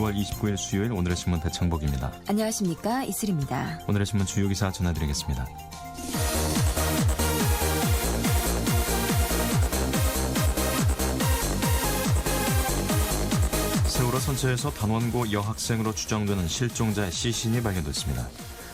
10월 29일 수요일 오늘의 신문 대창복입니다. 안녕하십니까, 이슬입니다. 오늘의 신문 주요 기사 전해드리겠습니다. 세월호 선체에서 단원고 여학생으로 추정되는 실종자의 시신이 발견됐습니다.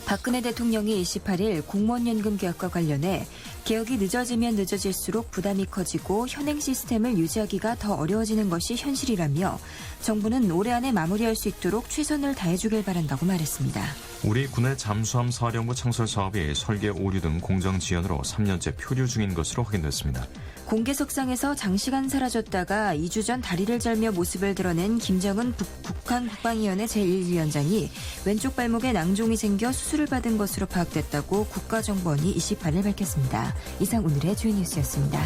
박근혜 대통령이 28일 공무원연금 개혁과 관련해 개혁이 늦어지면 늦어질수록 부담이 커지고 현행 시스템을 유지하기가 더 어려워지는 것이 현실이라며 정부는 올해 안에 마무리할 수 있도록 최선을 다해주길 바란다고 말했습니다. 우리 군의 잠수함 사령부 창설 사업이 설계 오류 등 공정 지연으로 3년째 표류 중인 것으로 확인됐습니다. 공개석상에서 장시간 사라졌다가 2주 전 다리를 절며 모습을 드러낸 김정은 북한 국방위원회 제1위원장이 왼쪽 발목에 낭종이 생겨 수술을 받은 것으로 파악됐다고 국가정보원이 28일 밝혔습니다. 이상 오늘의 주요 뉴스였습니다.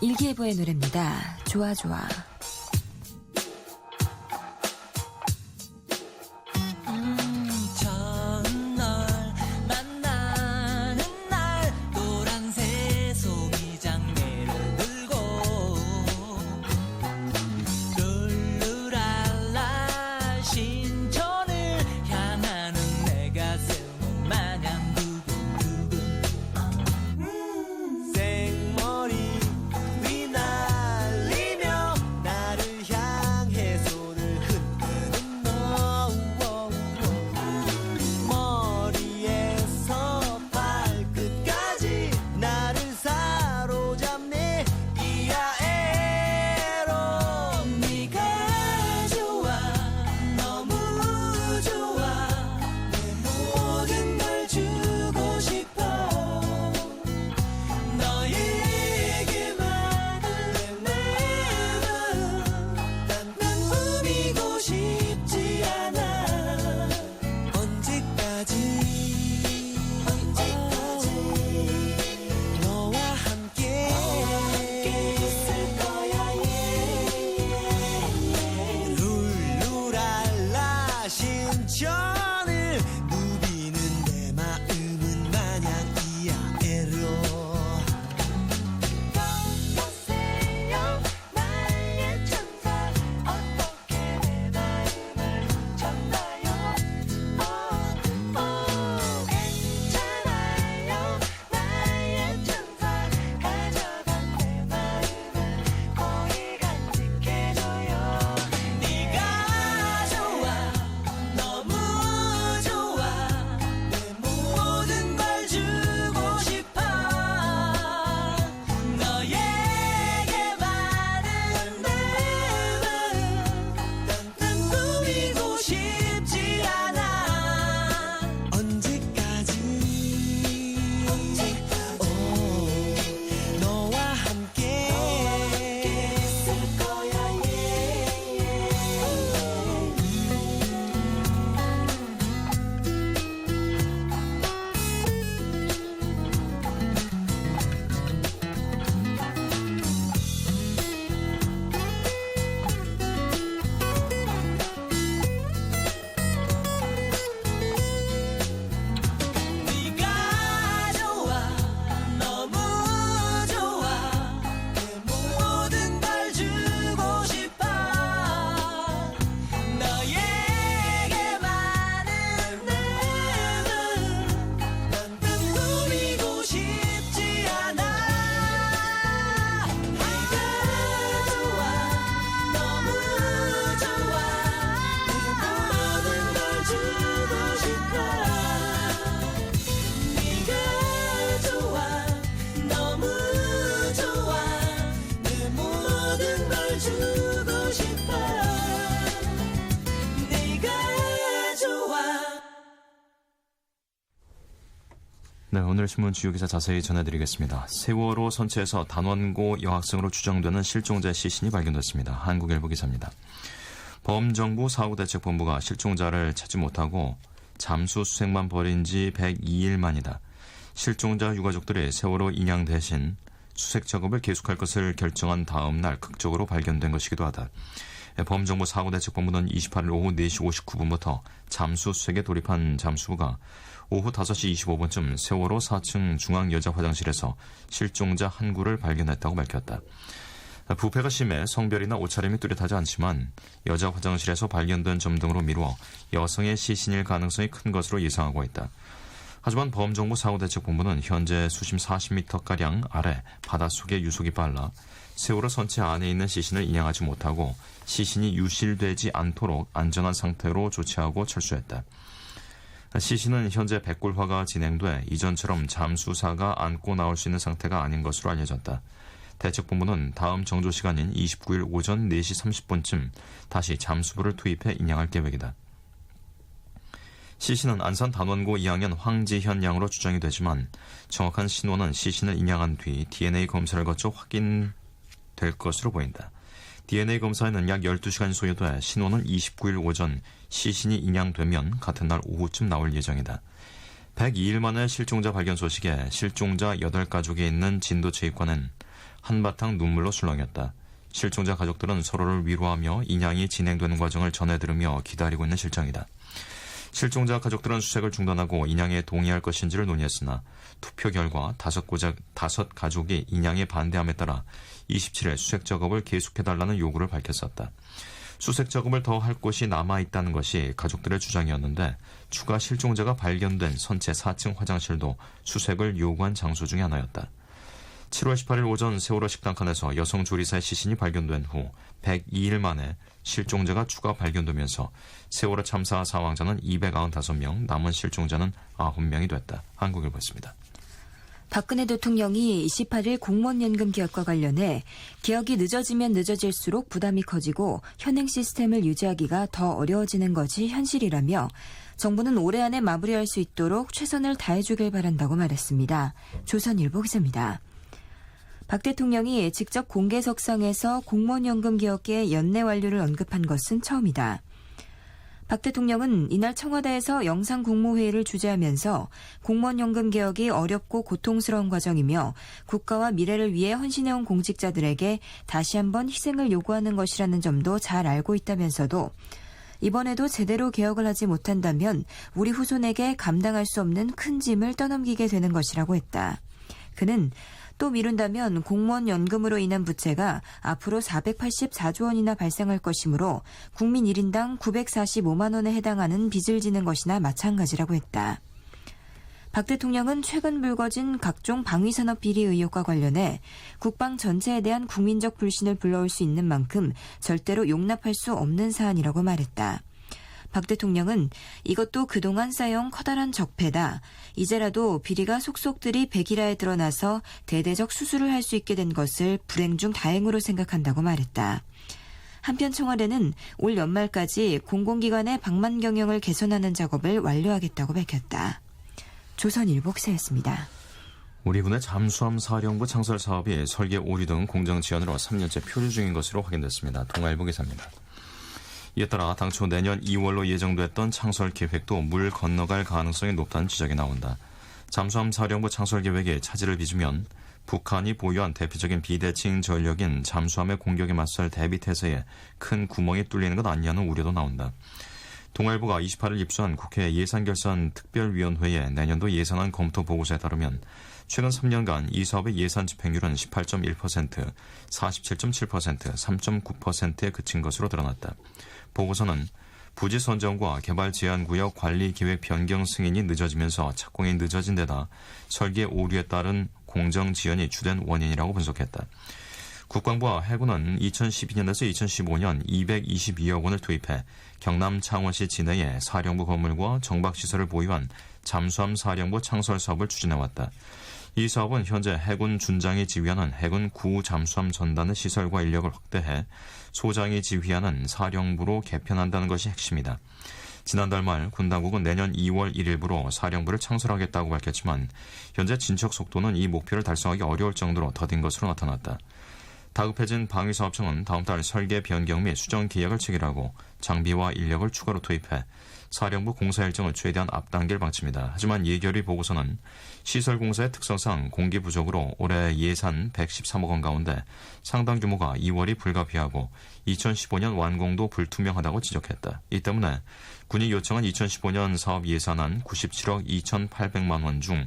일기예보의 노래입니다. 좋아 좋아. 네, 오늘 신문 주요 기사 자세히 전해드리겠습니다. 세월호 선체에서 단원고 여학생으로 추정되는 실종자의 시신이 발견됐습니다. 한국일보 기사입니다. 범정부 사후대책본부가 실종자를 찾지 못하고 잠수 수색만 벌인 지 102일 만이다. 실종자 유가족들이 세월호 인양 대신 수색 작업을 계속할 것을 결정한 다음 날 극적으로 발견된 것이기도 하다. 범정부 사고대책본부는 28일 오후 4시 59분부터 잠수 수색에 돌입한 잠수부가 오후 5시 25분쯤 세월호 4층 중앙여자 화장실에서 실종자 한 구를 발견했다고 밝혔다. 부패가 심해 성별이나 옷차림이 뚜렷하지 않지만 여자 화장실에서 발견된 점 등으로 미루어 여성의 시신일 가능성이 큰 것으로 예상하고 있다. 하지만 범정부 사고대책본부는 현재 수심 40m가량 아래 바닷속에 유속이 빨라 세월호 선체 안에 있는 시신을 인양하지 못하고 시신이 유실되지 않도록 안전한 상태로 조치하고 철수했다. 시신은 현재 백골화가 진행돼 이전처럼 잠수사가 안고 나올 수 있는 상태가 아닌 것으로 알려졌다. 대책본부는 다음 정조 시간인 29일 오전 4시 30분쯤 다시 잠수부를 투입해 인양할 계획이다. 시신은 안산 단원고 2학년 황지현 양으로 추정이 되지만 정확한 신원은 시신을 인양한 뒤 DNA 검사를 거쳐 확인될 것으로 보인다. DNA 검사에는 약 12시간이 소요돼 신원은 29일 오전 시신이 인양되면 같은 날 오후쯤 나올 예정이다. 102일 만에 실종자 발견 소식에 실종자 8가족이 있는 진도체육관은 한바탕 눈물로 술렁였다. 실종자 가족들은 서로를 위로하며 인양이 진행되는 과정을 전해 들으며 기다리고 있는 실정이다. 실종자 가족들은 수색을 중단하고 인양에 동의할 것인지를 논의했으나 투표 결과 5가족이 인양에 반대함에 따라 27일 수색 작업을 계속해달라는 요구를 밝혔었다. 수색 작업을 더 할 곳이 남아있다는 것이 가족들의 주장이었는데 추가 실종자가 발견된 선체 4층 화장실도 수색을 요구한 장소 중의 하나였다. 7월 18일 오전 세월호 식당칸에서 여성 조리사의 시신이 발견된 후 102일 만에 실종자가 추가 발견되면서 세월호 참사 사망자는 295명, 남은 실종자는 9명이 됐다. 한국일보였습니다. 박근혜 대통령이 28일 공무원연금 개혁과 관련해 개혁이 늦어지면 늦어질수록 부담이 커지고 현행 시스템을 유지하기가 더 어려워지는 것이 현실이라며 정부는 올해 안에 마무리할 수 있도록 최선을 다해주길 바란다고 말했습니다. 조선일보 기자입니다. 박 대통령이 직접 공개석상에서 공무원연금 개혁의 연내 완료를 언급한 것은 처음이다. 박 대통령은 이날 청와대에서 영상국무회의를 주재하면서 공무원연금 개혁이 어렵고 고통스러운 과정이며 국가와 미래를 위해 헌신해온 공직자들에게 다시 한번 희생을 요구하는 것이라는 점도 잘 알고 있다면서도 이번에도 제대로 개혁을 하지 못한다면 우리 후손에게 감당할 수 없는 큰 짐을 떠넘기게 되는 것이라고 했다. 그는 또 미룬다면 공무원 연금으로 인한 부채가 앞으로 484조 원이나 발생할 것이므로 국민 1인당 945만 원에 해당하는 빚을 지는 것이나 마찬가지라고 했다. 박 대통령은 최근 불거진 각종 방위산업 비리 의혹과 관련해 국방 전체에 대한 국민적 불신을 불러올 수 있는 만큼 절대로 용납할 수 없는 사안이라고 말했다. 박 대통령은 이것도 그동안 쌓여온 커다란 적폐다. 이제라도 비리가 속속들이 백일화에 드러나서 대대적 수술을 할 수 있게 된 것을 불행 중 다행으로 생각한다고 말했다. 한편 청와대는 올 연말까지 공공기관의 방만 경영을 개선하는 작업을 완료하겠다고 밝혔다. 조선일보 기사였습니다. 우리 군의 잠수함 사령부 창설 사업이 설계 오류 등 공정 지연으로 3년째 표류 중인 것으로 확인됐습니다. 동아일보 기사입니다. 이에 따라 당초 내년 2월로 예정됐던 창설 계획도 물 건너갈 가능성이 높다는 지적이 나온다. 잠수함 사령부 창설 계획에 차질을 빚으면 북한이 보유한 대표적인 비대칭 전력인 잠수함의 공격에 맞설 대비태세에 큰 구멍이 뚫리는 것 아니냐는 우려도 나온다. 동아일보가 28일 입수한 국회 예산결산특별위원회의 내년도 예산안 검토 보고서에 따르면 최근 3년간 이 사업의 예산 집행률은 18.1%, 47.7%, 3.9%에 그친 것으로 드러났다. 보고서는 부지 선정과 개발 제한구역 관리계획 변경 승인이 늦어지면서 착공이 늦어진 데다 설계 오류에 따른 공정 지연이 주된 원인이라고 분석했다. 국방부와 해군은 2012년에서 2015년 222억 원을 투입해 경남 창원시 진해에 사령부 건물과 정박시설을 보유한 잠수함 사령부 창설 사업을 추진해왔다. 이 사업은 현재 해군 준장이 지휘하는 해군 구 잠수함 전단의 시설과 인력을 확대해 소장이 지휘하는 사령부로 개편한다는 것이 핵심이다. 지난달 말 군 당국은 내년 2월 1일부로 사령부를 창설하겠다고 밝혔지만 현재 진척 속도는 이 목표를 달성하기 어려울 정도로 더딘 것으로 나타났다. 다급해진 방위사업청은 다음 달 설계 변경 및 수정 계약을 체결하고 장비와 인력을 추가로 투입해 사령부 공사 일정을 최대한 앞당길 방침이다. 하지만 예결위 보고서는 시설 공사의 특성상 공기 부족으로 올해 예산 113억 원 가운데 상당 규모가 2월이 불가피하고 2015년 완공도 불투명하다고 지적했다. 이 때문에 군이 요청한 2015년 사업 예산안 97억 2,800만 원 중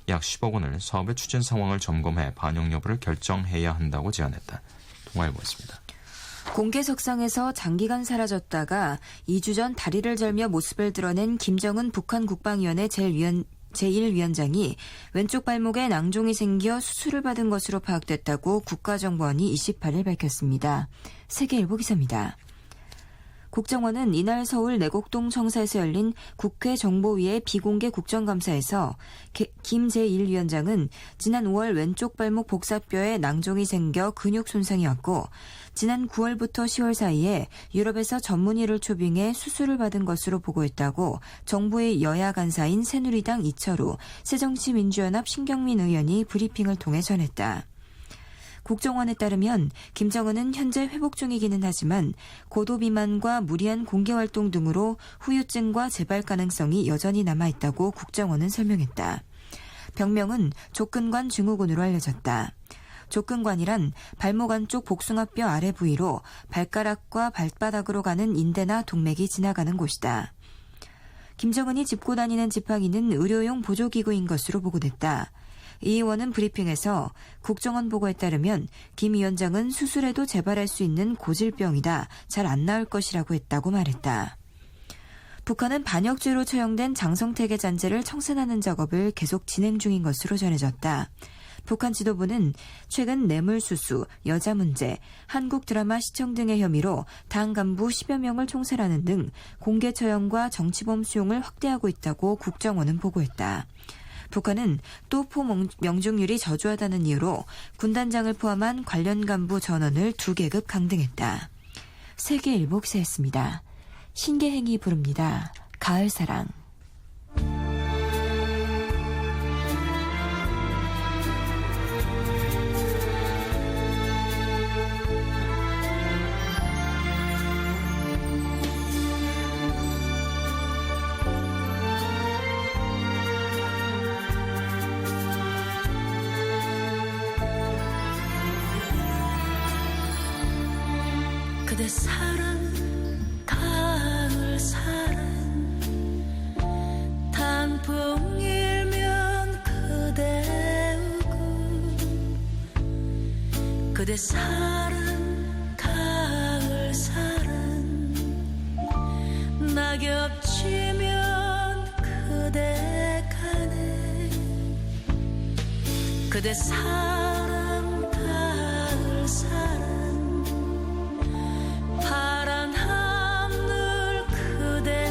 약 10억 원을 사업의 추진 상황을 점검해 반영 여부를 결정해야 한다고 제안했다. 동아일보였습니다. 공개석상에서 장기간 사라졌다가 2주 전 다리를 절며 모습을 드러낸 김정은 북한 국방위원회 제1위원장이 왼쪽 발목에 낭종이 생겨 수술을 받은 것으로 파악됐다고 국가정보원이 28일 밝혔습니다. 세계일보 기사입니다. 국정원은 이날 서울 내곡동 청사에서 열린 국회 정보위의 비공개 국정감사에서 김 제1위원장은 지난 5월 왼쪽 발목 복사뼈에 낭종이 생겨 근육 손상이 왔고 지난 9월부터 10월 사이에 유럽에서 전문의를 초빙해 수술을 받은 것으로 보고했다고 정부의 여야 간사인 새누리당 이철우, 새정치민주연합 신경민 의원이 브리핑을 통해 전했다. 국정원에 따르면 김정은은 현재 회복 중이기는 하지만 고도비만과 무리한 공개활동 등으로 후유증과 재발 가능성이 여전히 남아있다고 국정원은 설명했다. 병명은 족근관 증후군으로 알려졌다. 족근관이란 발목 안쪽 복숭아뼈 아래 부위로 발가락과 발바닥으로 가는 인대나 동맥이 지나가는 곳이다. 김정은이 짚고 다니는 지팡이는 의료용 보조기구인 것으로 보고됐다. 이 의원은 브리핑에서 국정원 보고에 따르면 김 위원장은 수술해도 재발할 수 있는 고질병이다. 잘 안 나을 것이라고 했다고 말했다. 북한은 반역죄로 처형된 장성택의 잔재를 청산하는 작업을 계속 진행 중인 것으로 전해졌다. 북한 지도부는 최근 뇌물수수, 여자 문제, 한국 드라마 시청 등의 혐의로 당 간부 10여 명을 총살하는 등 공개 처형과 정치범 수용을 확대하고 있다고 국정원은 보고했다. 북한은 또포 명중률이 저조하다는 이유로 군단장을 포함한 관련 간부 전원을 2계급 강등했다. 세계일보 기사였습니다. 신계행이 부릅니다. 가을사랑. 그대 사랑 가을 사랑 단풍 일면 그대 오고 그대 사랑 가을 사랑 낙엽 지면 그대 가네 그대 사랑 가을 사랑 파란 하늘 그대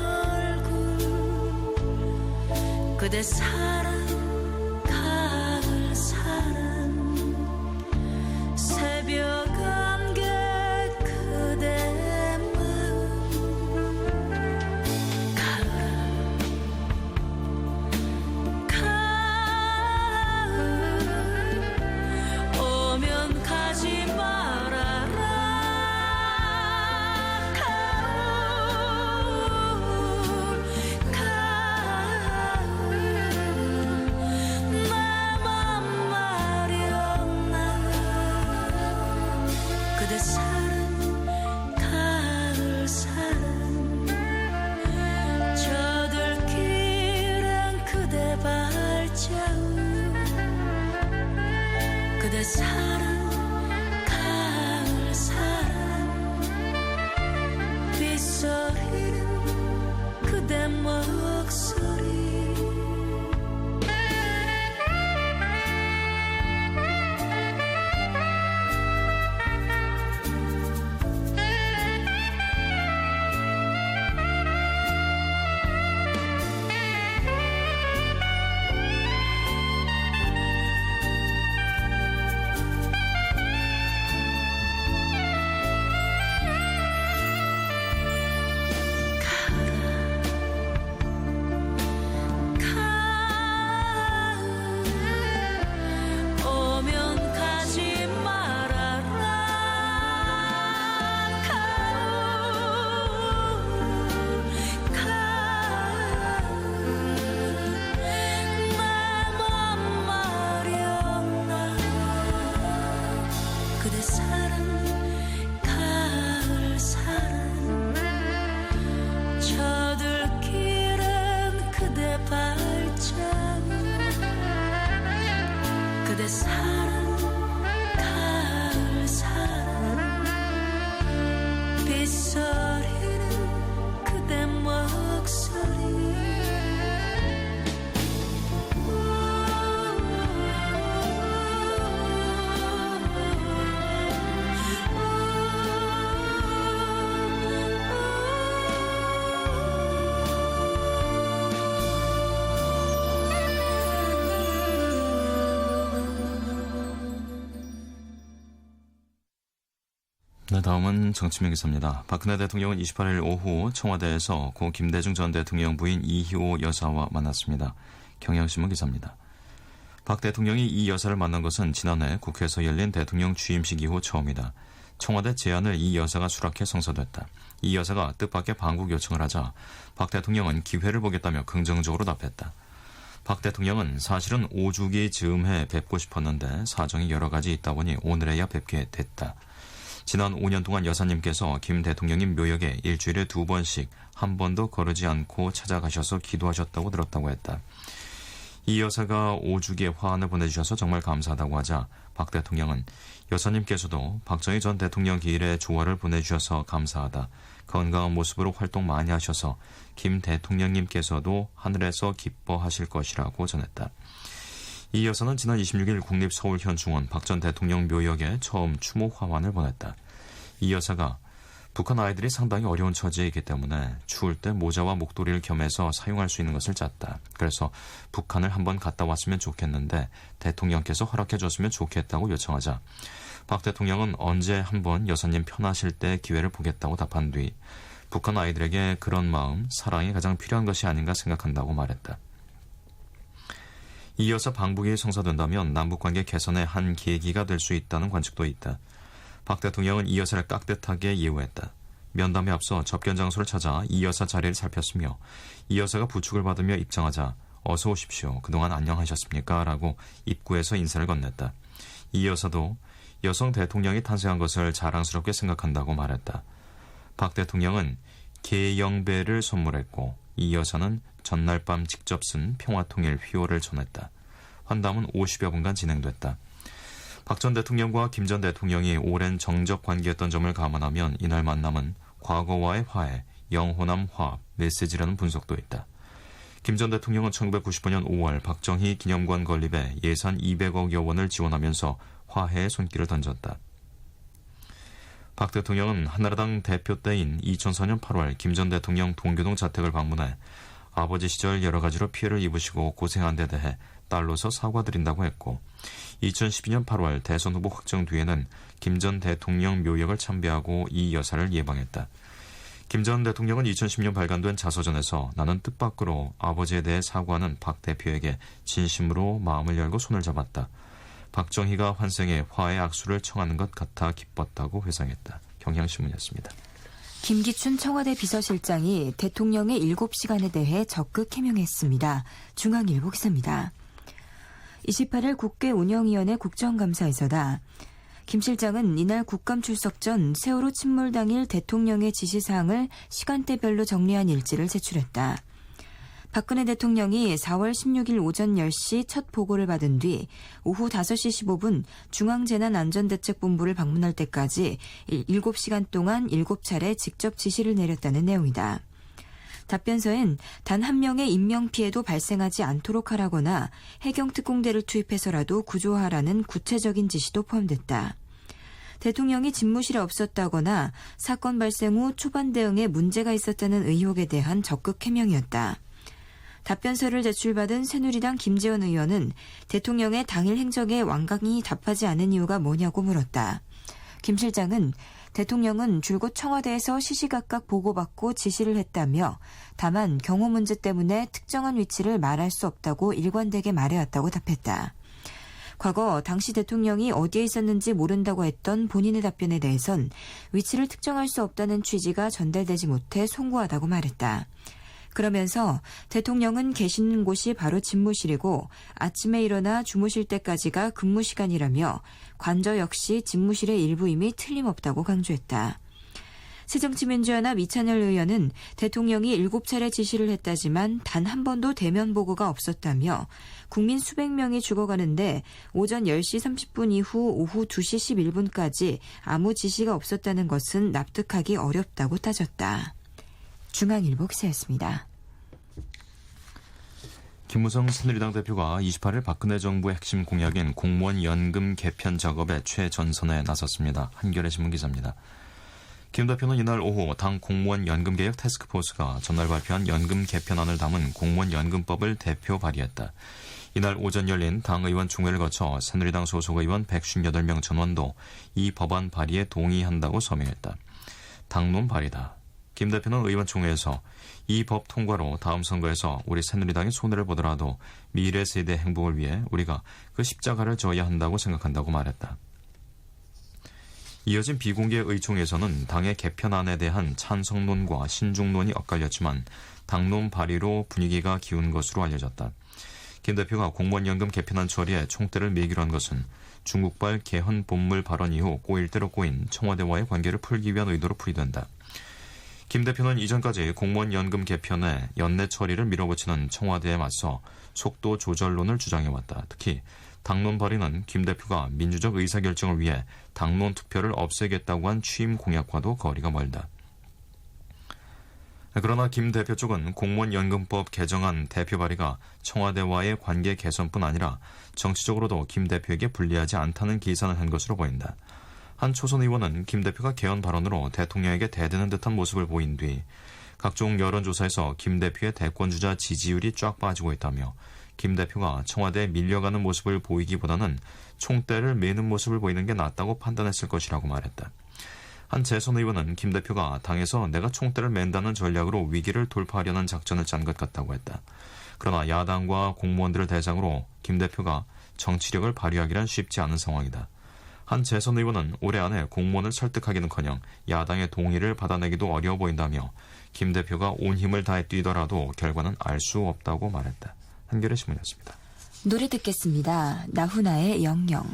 얼굴 그대 사랑 가을 사랑 새벽 안개 그대 마음 가을 오면 가지 말아라 가을 그대 사랑 가을 사랑 저들길은 그대 발자국 그대 사랑 가을 사랑 빗소리는 그대 목소리 네, 다음은 정치면 기사입니다. 박근혜 대통령은 28일 오후 청와대에서 고 김대중 전 대통령 부인 이희호 여사와 만났습니다. 경향신문 기사입니다. 박 대통령이 이 여사를 만난 것은 지난해 국회에서 열린 대통령 취임식 이후 처음이다. 청와대 제안을 이 여사가 수락해 성사됐다. 이 여사가 뜻밖의 방북 요청을 하자 박 대통령은 기회를 보겠다며 긍정적으로 답했다. 박 대통령은 사실은 5주기 즈음해 뵙고 싶었는데 사정이 여러 가지 있다 보니 오늘에야 뵙게 됐다. 지난 5년 동안 여사님께서 김 대통령님 묘역에 일주일에 2번씩 한 번도 거르지 않고 찾아가셔서 기도하셨다고 들었다고 했다. 이 여사가 5주기의 화환을 보내주셔서 정말 감사하다고 하자 박 대통령은 여사님께서도 박정희 전 대통령 기일에 조화를 보내주셔서 감사하다. 건강한 모습으로 활동 많이 하셔서 김 대통령님께서도 하늘에서 기뻐하실 것이라고 전했다. 이 여사는 지난 26일 국립서울현충원 박 전 대통령 묘역에 처음 추모 화환을 보냈다. 이 여사가 북한 아이들이 상당히 어려운 처지에 있기 때문에 추울 때 모자와 목도리를 겸해서 사용할 수 있는 것을 짰다. 그래서 북한을 한번 갔다 왔으면 좋겠는데 대통령께서 허락해줬으면 좋겠다고 요청하자 박 대통령은 언제 한번 여사님 편하실 때 기회를 보겠다고 답한 뒤 북한 아이들에게 그런 마음, 사랑이 가장 필요한 것이 아닌가 생각한다고 말했다. 이 여사 방북이 성사된다면 남북관계 개선의 한 계기가 될 수 있다는 관측도 있다. 박 대통령은 이 여사를 깍듯하게 예우했다. 면담에 앞서 접견 장소를 찾아 이 여사 자리를 살폈으며 이 여사가 부축을 받으며 입장하자 어서 오십시오. 그동안 안녕하셨습니까? 라고 입구에서 인사를 건넸다. 이 여사도 여성 대통령이 탄생한 것을 자랑스럽게 생각한다고 말했다. 박 대통령은 계영배를 선물했고 이 여사는 전날 밤 직접 쓴 평화통일 휘호를 전했다. 환담은 50여 분간 진행됐다. 박 전 대통령과 김 전 대통령이 오랜 정적 관계였던 점을 감안하면 이날 만남은 과거와의 화해, 영호남 화합, 메시지라는 분석도 있다. 김 전 대통령은 1995년 5월 박정희 기념관 건립에 예산 200억여 원을 지원하면서 화해의 손길을 던졌다. 박 대통령은 한나라당 대표 때인 2004년 8월 김 전 대통령 동교동 자택을 방문해 아버지 시절 여러 가지로 피해를 입으시고 고생한 데 대해 딸로서 사과드린다고 했고 2012년 8월 대선 후보 확정 뒤에는 김 전 대통령 묘역을 참배하고 이 여사를 예방했다. 김 전 대통령은 2010년 발간된 자서전에서 나는 뜻밖으로 아버지에 대해 사과하는 박 대표에게 진심으로 마음을 열고 손을 잡았다. 박정희가 환생해 화해 악수를 청하는 것 같아 기뻤다고 회상했다. 경향신문이었습니다. 김기춘 청와대 비서실장이 대통령의 7시간에 대해 적극 해명했습니다. 중앙일보 기사입니다. 28일 국회 운영위원회 국정감사에서다. 김 실장은 이날 국감 출석 전 세월호 침몰 당일 대통령의 지시사항을 시간대별로 정리한 일지를 제출했다. 박근혜 대통령이 4월 16일 오전 10시 첫 보고를 받은 뒤 오후 5시 15분 중앙재난안전대책본부를 방문할 때까지 7시간 동안 7차례 직접 지시를 내렸다는 내용이다. 답변서엔 단 한 명의 인명피해도 발생하지 않도록 하라거나 해경특공대를 투입해서라도 구조하라는 구체적인 지시도 포함됐다. 대통령이 집무실에 없었다거나 사건 발생 후 초반 대응에 문제가 있었다는 의혹에 대한 적극 해명이었다. 답변서를 제출받은 새누리당 김재원 의원은 대통령의 당일 행적에 완강히 답하지 않은 이유가 뭐냐고 물었다. 김 실장은 대통령은 줄곧 청와대에서 시시각각 보고받고 지시를 했다며 다만 경호 문제 때문에 특정한 위치를 말할 수 없다고 일관되게 말해왔다고 답했다. 과거 당시 대통령이 어디에 있었는지 모른다고 했던 본인의 답변에 대해선 위치를 특정할 수 없다는 취지가 전달되지 못해 송구하다고 말했다. 그러면서 대통령은 계시는 곳이 바로 집무실이고 아침에 일어나 주무실 때까지가 근무 시간이라며 관저 역시 집무실의 일부임이 틀림없다고 강조했다. 새정치민주연합 이찬열 의원은 대통령이 7차례 지시를 했다지만 단 한 번도 대면 보고가 없었다며 국민 수백 명이 죽어가는데 오전 10시 30분 이후 오후 2시 11분까지 아무 지시가 없었다는 것은 납득하기 어렵다고 따졌다. 중앙일보 기사였습니다. 김무성 새누리당 대표가 28일 박근혜 정부의 핵심 공약인 공무원 연금 개편 작업에 최전선에 나섰습니다. 한겨레 신문 기사입니다. 김 대표는 이날 오후 당 공무원 연금개혁 태스크포스가 전날 발표한 연금 개편안을 담은 공무원 연금법을 대표 발의했다. 이날 오전 열린 당 의원 총회를 거쳐 새누리당 소속 의원 158명 전원도 이 법안 발의에 동의한다고 서명했다. 당론 발의다. 김 대표는 의원 총회에서 이 법 통과로 다음 선거에서 우리 새누리당이 손해를 보더라도 미래 세대의 행복을 위해 우리가 그 십자가를 져야 한다고 생각한다고 말했다. 이어진 비공개 의총에서는 당의 개편안에 대한 찬성론과 신중론이 엇갈렸지만 당론 발의로 분위기가 기운 것으로 알려졌다. 김 대표가 공무원연금 개편안 처리에 총대를 매기로 한 것은 중국발 개헌 본물 발언 이후 꼬일 대로 꼬인 청와대와의 관계를 풀기 위한 의도로 풀이된다. 김 대표는 이전까지 공무원 연금 개편에 연내 처리를 밀어붙이는 청와대에 맞서 속도 조절론을 주장해왔다. 특히 당론 발의는 김 대표가 민주적 의사결정을 위해 당론 투표를 없애겠다고 한 취임 공약과도 거리가 멀다. 그러나 김 대표 쪽은 공무원 연금법 개정안 대표 발의가 청와대와의 관계 개선뿐 아니라 정치적으로도 김 대표에게 불리하지 않다는 계산을 한 것으로 보인다. 한 초선 의원은 김 대표가 개헌 발언으로 대통령에게 대드는 듯한 모습을 보인 뒤 각종 여론조사에서 김 대표의 대권주자 지지율이 쫙 빠지고 있다며 김 대표가 청와대에 밀려가는 모습을 보이기보다는 총대를 매는 모습을 보이는 게 낫다고 판단했을 것이라고 말했다. 한 재선 의원은 김 대표가 당에서 내가 총대를 맨다는 전략으로 위기를 돌파하려는 작전을 짠 것 같다고 했다. 그러나 야당과 공무원들을 대상으로 김 대표가 정치력을 발휘하기란 쉽지 않은 상황이다. 한 재선 의원은 올해 안에 공무원을 설득하기는커녕 야당의 동의를 받아내기도 어려워 보인다며 김 대표가 온 힘을 다해 뛰더라도 결과는 알 수 없다고 말했다. 한겨레 신문이었습니다. 노래 듣겠습니다. 나훈아의 영영.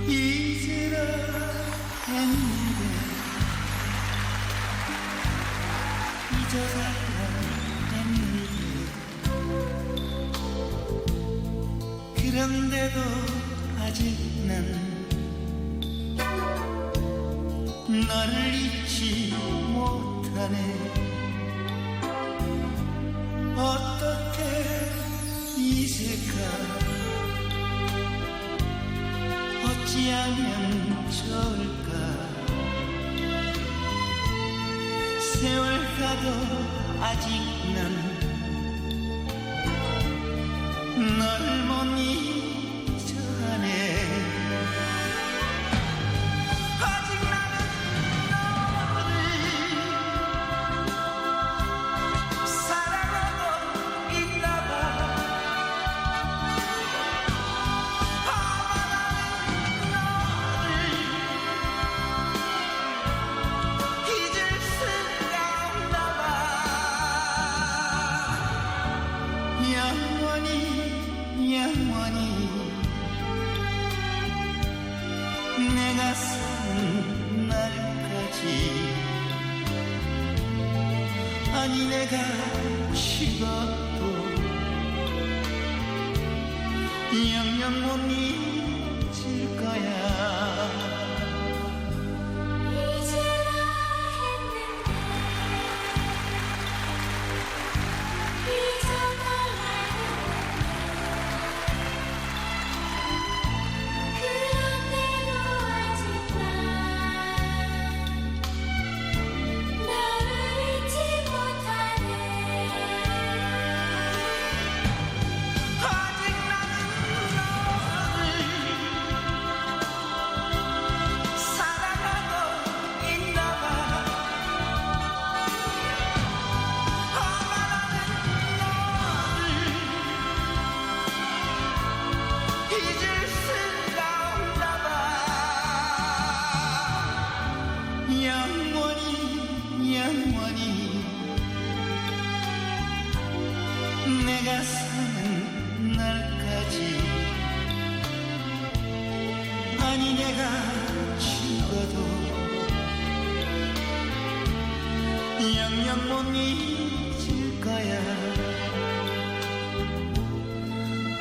이제라 했는데 잊어가야 했는데 그런데도 아직 난 너를 잊지 못하네. 어떻게 이제까 어찌하면 좋을까. 세월 가도 아직 난 널 못 잊어가네. 아직 나는 너를 사랑하고 있나봐. 내가 사는 날까지 아니 내가 죽어도 영영 못 잊을 거야. 너를 잊지 못하네. 잊을 거야.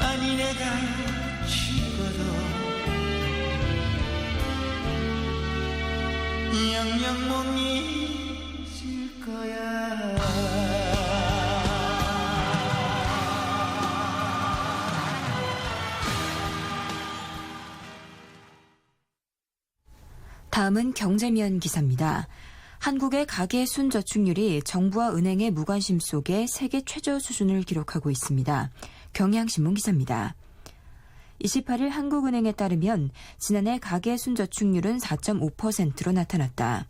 아니 내가 죽어도 영영 못 잊을 거야. 다음은 경제면 기사입니다. 한국의 가계 순저축률이 정부와 은행의 무관심 속에 세계 최저 수준을 기록하고 있습니다. 경향신문 기사입니다. 28일 한국은행에 따르면 지난해 가계 순저축률은 4.5%로 나타났다.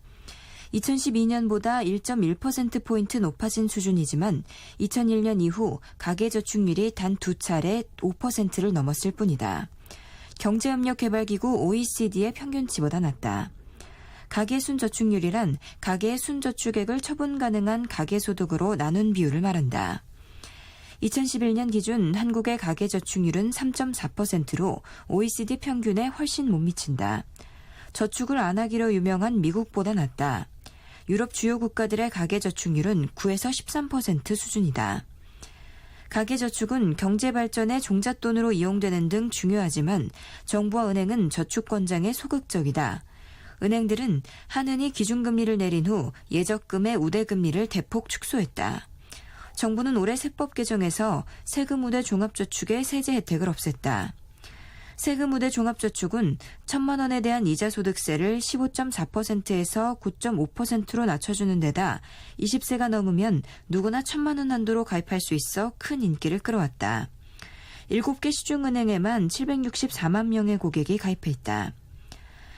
2012년보다 1.1%포인트 높아진 수준이지만 2001년 이후 가계 저축률이 단 2차례 5%를 넘었을 뿐이다. 경제협력개발기구 OECD의 평균치보다 낮다. 가계 순저축률이란 가계의 순저축액을 처분 가능한 가계소득으로 나눈 비율을 말한다. 2011년 기준 한국의 가계 저축률은 3.4%로 OECD 평균에 훨씬 못 미친다. 저축을 안 하기로 유명한 미국보다 낮다. 유럽 주요 국가들의 가계 저축률은 9에서 13% 수준이다. 가계저축은 경제발전에 종잣돈으로 이용되는 등 중요하지만 정부와 은행은 저축권장에 소극적이다. 은행들은 한은이 기준금리를 내린 후 예적금의 우대금리를 대폭 축소했다. 정부는 올해 세법 개정에서 세금우대 종합저축의 세제 혜택을 없앴다. 세금우대 종합저축은 1,000만 원에 대한 이자소득세를 15.4%에서 9.5%로 낮춰주는 데다 20세가 넘으면 누구나 1,000만 원 한도로 가입할 수 있어 큰 인기를 끌어왔다. 7개 시중은행에만 764만 명의 고객이 가입해 있다.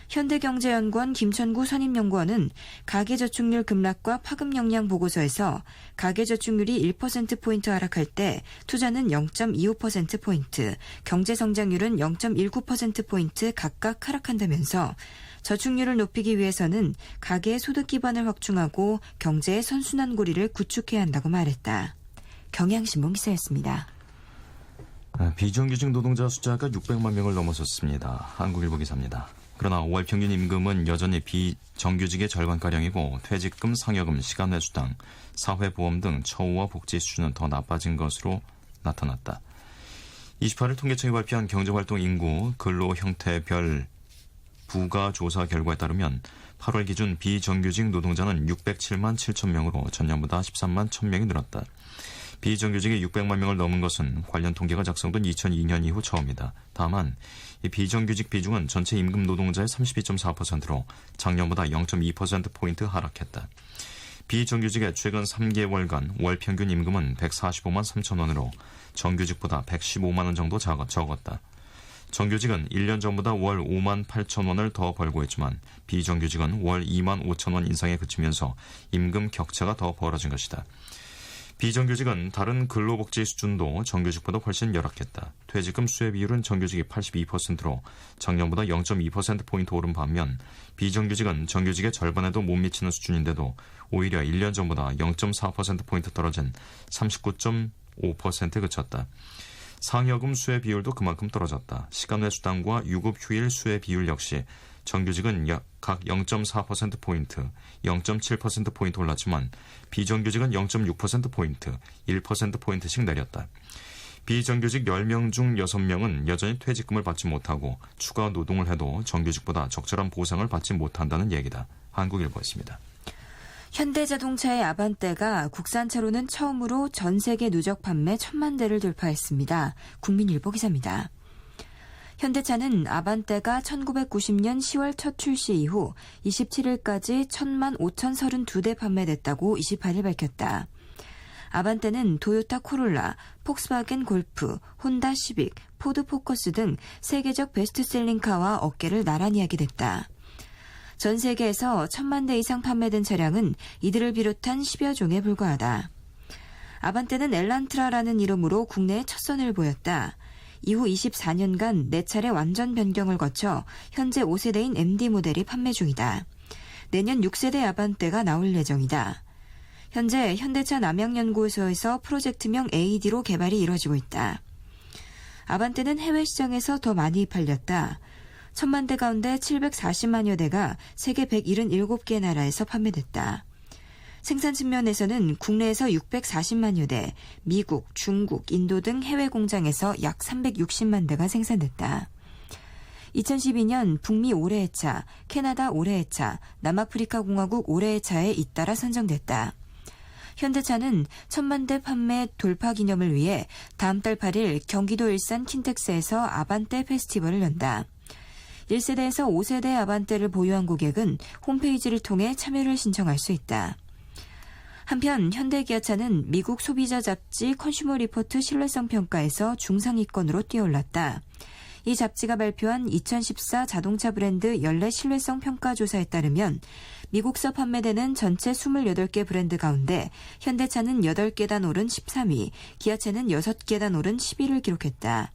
현대경제연구원 김천구 선임연구원은 가계저축률 급락과 파급 역량 보고서에서 가계저축률이 1%포인트 하락할 때 투자는 0.25%포인트, 경제성장률은 0.19%포인트 각각 하락한다면서 저축률을 높이기 위해서는 가계의 소득 기반을 확충하고 경제의 선순환 고리를 구축해야 한다고 말했다. 경향신문 기사였습니다. 비정규직 노동자 숫자가 600만 명을 넘어섰습니다. 한국일보 기사입니다. 그러나 월 평균 임금은 여전히 비정규직의 절반가량이고 퇴직금, 상여금, 시간외수당, 사회보험 등 처우와 복지 수준은 더 나빠진 것으로 나타났다. 28일 통계청이 발표한 경제활동 인구 근로 형태별 부가조사 결과에 따르면 8월 기준 비정규직 노동자는 607만 7천 명으로 전년보다 13만 1천 명이 늘었다. 비정규직이 600만 명을 넘은 것은 관련 통계가 작성된 2002년 이후 처음이다. 다만 이 비정규직 비중은 전체 임금 노동자의 32.4%로 작년보다 0.2%포인트 하락했다. 비정규직의 최근 3개월간 월 평균 임금은 145만 3천 원으로 정규직보다 115만 원 정도 적었다. 정규직은 1년 전보다 월 5만 8천 원을 더 벌고 있지만 비정규직은 월 2만 5천 원 인상에 그치면서 임금 격차가 더 벌어진 것이다. 비정규직은 다른 근로복지 수준도 정규직보다 훨씬 열악했다. 퇴직금 수혜 비율은 정규직이 82%로 작년보다 0.2%포인트 오른 반면 비정규직은 정규직의 절반에도 못 미치는 수준인데도 오히려 1년 전보다 0.4%포인트 떨어진 39.5%에 그쳤다. 상여금 수혜 비율도 그만큼 떨어졌다. 시간외수당과 유급휴일 수혜 비율 역시 정규직은 각 0.4%포인트, 0.7%포인트 올랐지만 비정규직은 0.6%포인트, 1%포인트씩 내렸다. 비정규직 10명 중 6명은 여전히 퇴직금을 받지 못하고 추가 노동을 해도 정규직보다 적절한 보상을 받지 못한다는 얘기다. 한국일보였습니다. 현대자동차의 아반떼가 국산차로는 처음으로 전 세계 누적 판매 1,000만 대를 돌파했습니다. 국민일보 기사입니다. 현대차는 아반떼가 1990년 10월 첫 출시 이후 27일까지 1,000만 5,032대 판매됐다고 28일 밝혔다. 아반떼는 도요타 코롤라, 폭스바겐 골프, 혼다 시빅, 포드 포커스 등 세계적 베스트셀링카와 어깨를 나란히 하게 됐다. 전 세계에서 1,000만 대 이상 판매된 차량은 이들을 비롯한 10여 종에 불과하다. 아반떼는 엘란트라라는 이름으로 국내에 첫 선을 보였다. 이후 24년간 4차례 완전 변경을 거쳐 현재 5세대인 MD 모델이 판매 중이다. 내년 6세대 아반떼가 나올 예정이다. 현재 현대차 남양연구소에서 프로젝트명 AD로 개발이 이뤄지고 있다. 아반떼는 해외 시장에서 더 많이 팔렸다. 1,000만 대 가운데 740만여 대가 세계 177개 나라에서 판매됐다. 생산 측면에서는 국내에서 640만여 대, 미국, 중국, 인도 등 해외 공장에서 약 360만 대가 생산됐다. 2012년 북미 올해의 차, 캐나다 올해의 차, 남아프리카 공화국 올해의 차에 잇따라 선정됐다. 현대차는 1000만 대 판매 돌파 기념을 위해 다음 달 8일 경기도 일산 킨텍스에서 아반떼 페스티벌을 연다. 1세대에서 5세대 아반떼를 보유한 고객은 홈페이지를 통해 참여를 신청할 수 있다. 한편 현대기아차는 미국 소비자 잡지 컨슈머 리포트 신뢰성 평가에서 중상위권으로 뛰어올랐다. 이 잡지가 발표한 2014 자동차 브랜드 연례 신뢰성 평가 조사에 따르면 미국서 판매되는 전체 28개 브랜드 가운데 현대차는 8계단 오른 13위, 기아차는 6계단 오른 10위를 기록했다.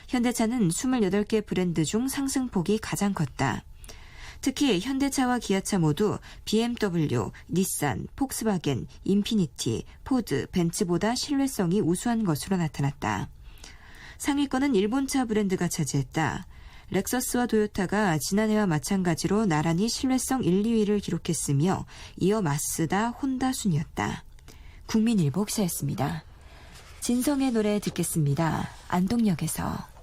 현대차는 28개 브랜드 중 상승폭이 가장 컸다. 특히 현대차와 기아차 모두 BMW, 닛산, 폭스바겐, 인피니티, 포드, 벤츠보다 신뢰성이 우수한 것으로 나타났다. 상위권은 일본차 브랜드가 차지했다. 렉서스와 도요타가 지난해와 마찬가지로 나란히 신뢰성 1, 2위를 기록했으며 이어 마쓰다, 혼다 순이었다. 국민일보 기사였습니다. 진성의 노래 듣겠습니다. 안동역에서.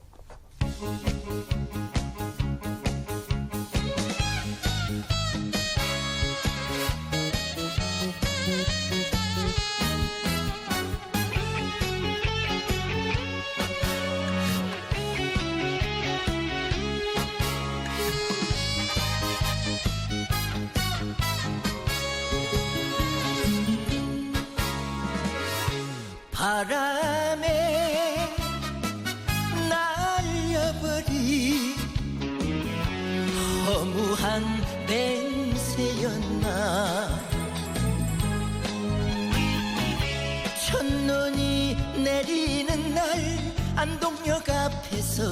바람에 날려버린 허무한 맹세였나. 첫눈이 내리는 날 안동역 앞에서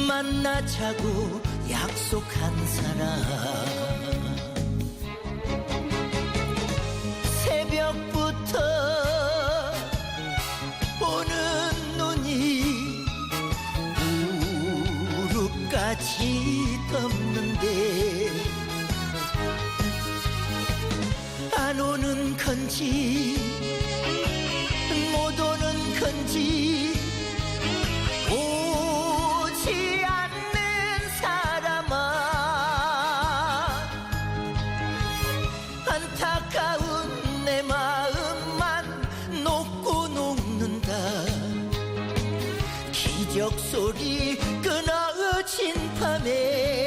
만나자고 약속한 사람. 새벽부터 오는 눈이 무릎까지 덮는데 안 오는 건지 못 오는 건지 오지 않는 사람아. 안타까운 내 마음만 녹고 녹는다. 기적 소리 끊어진 밤에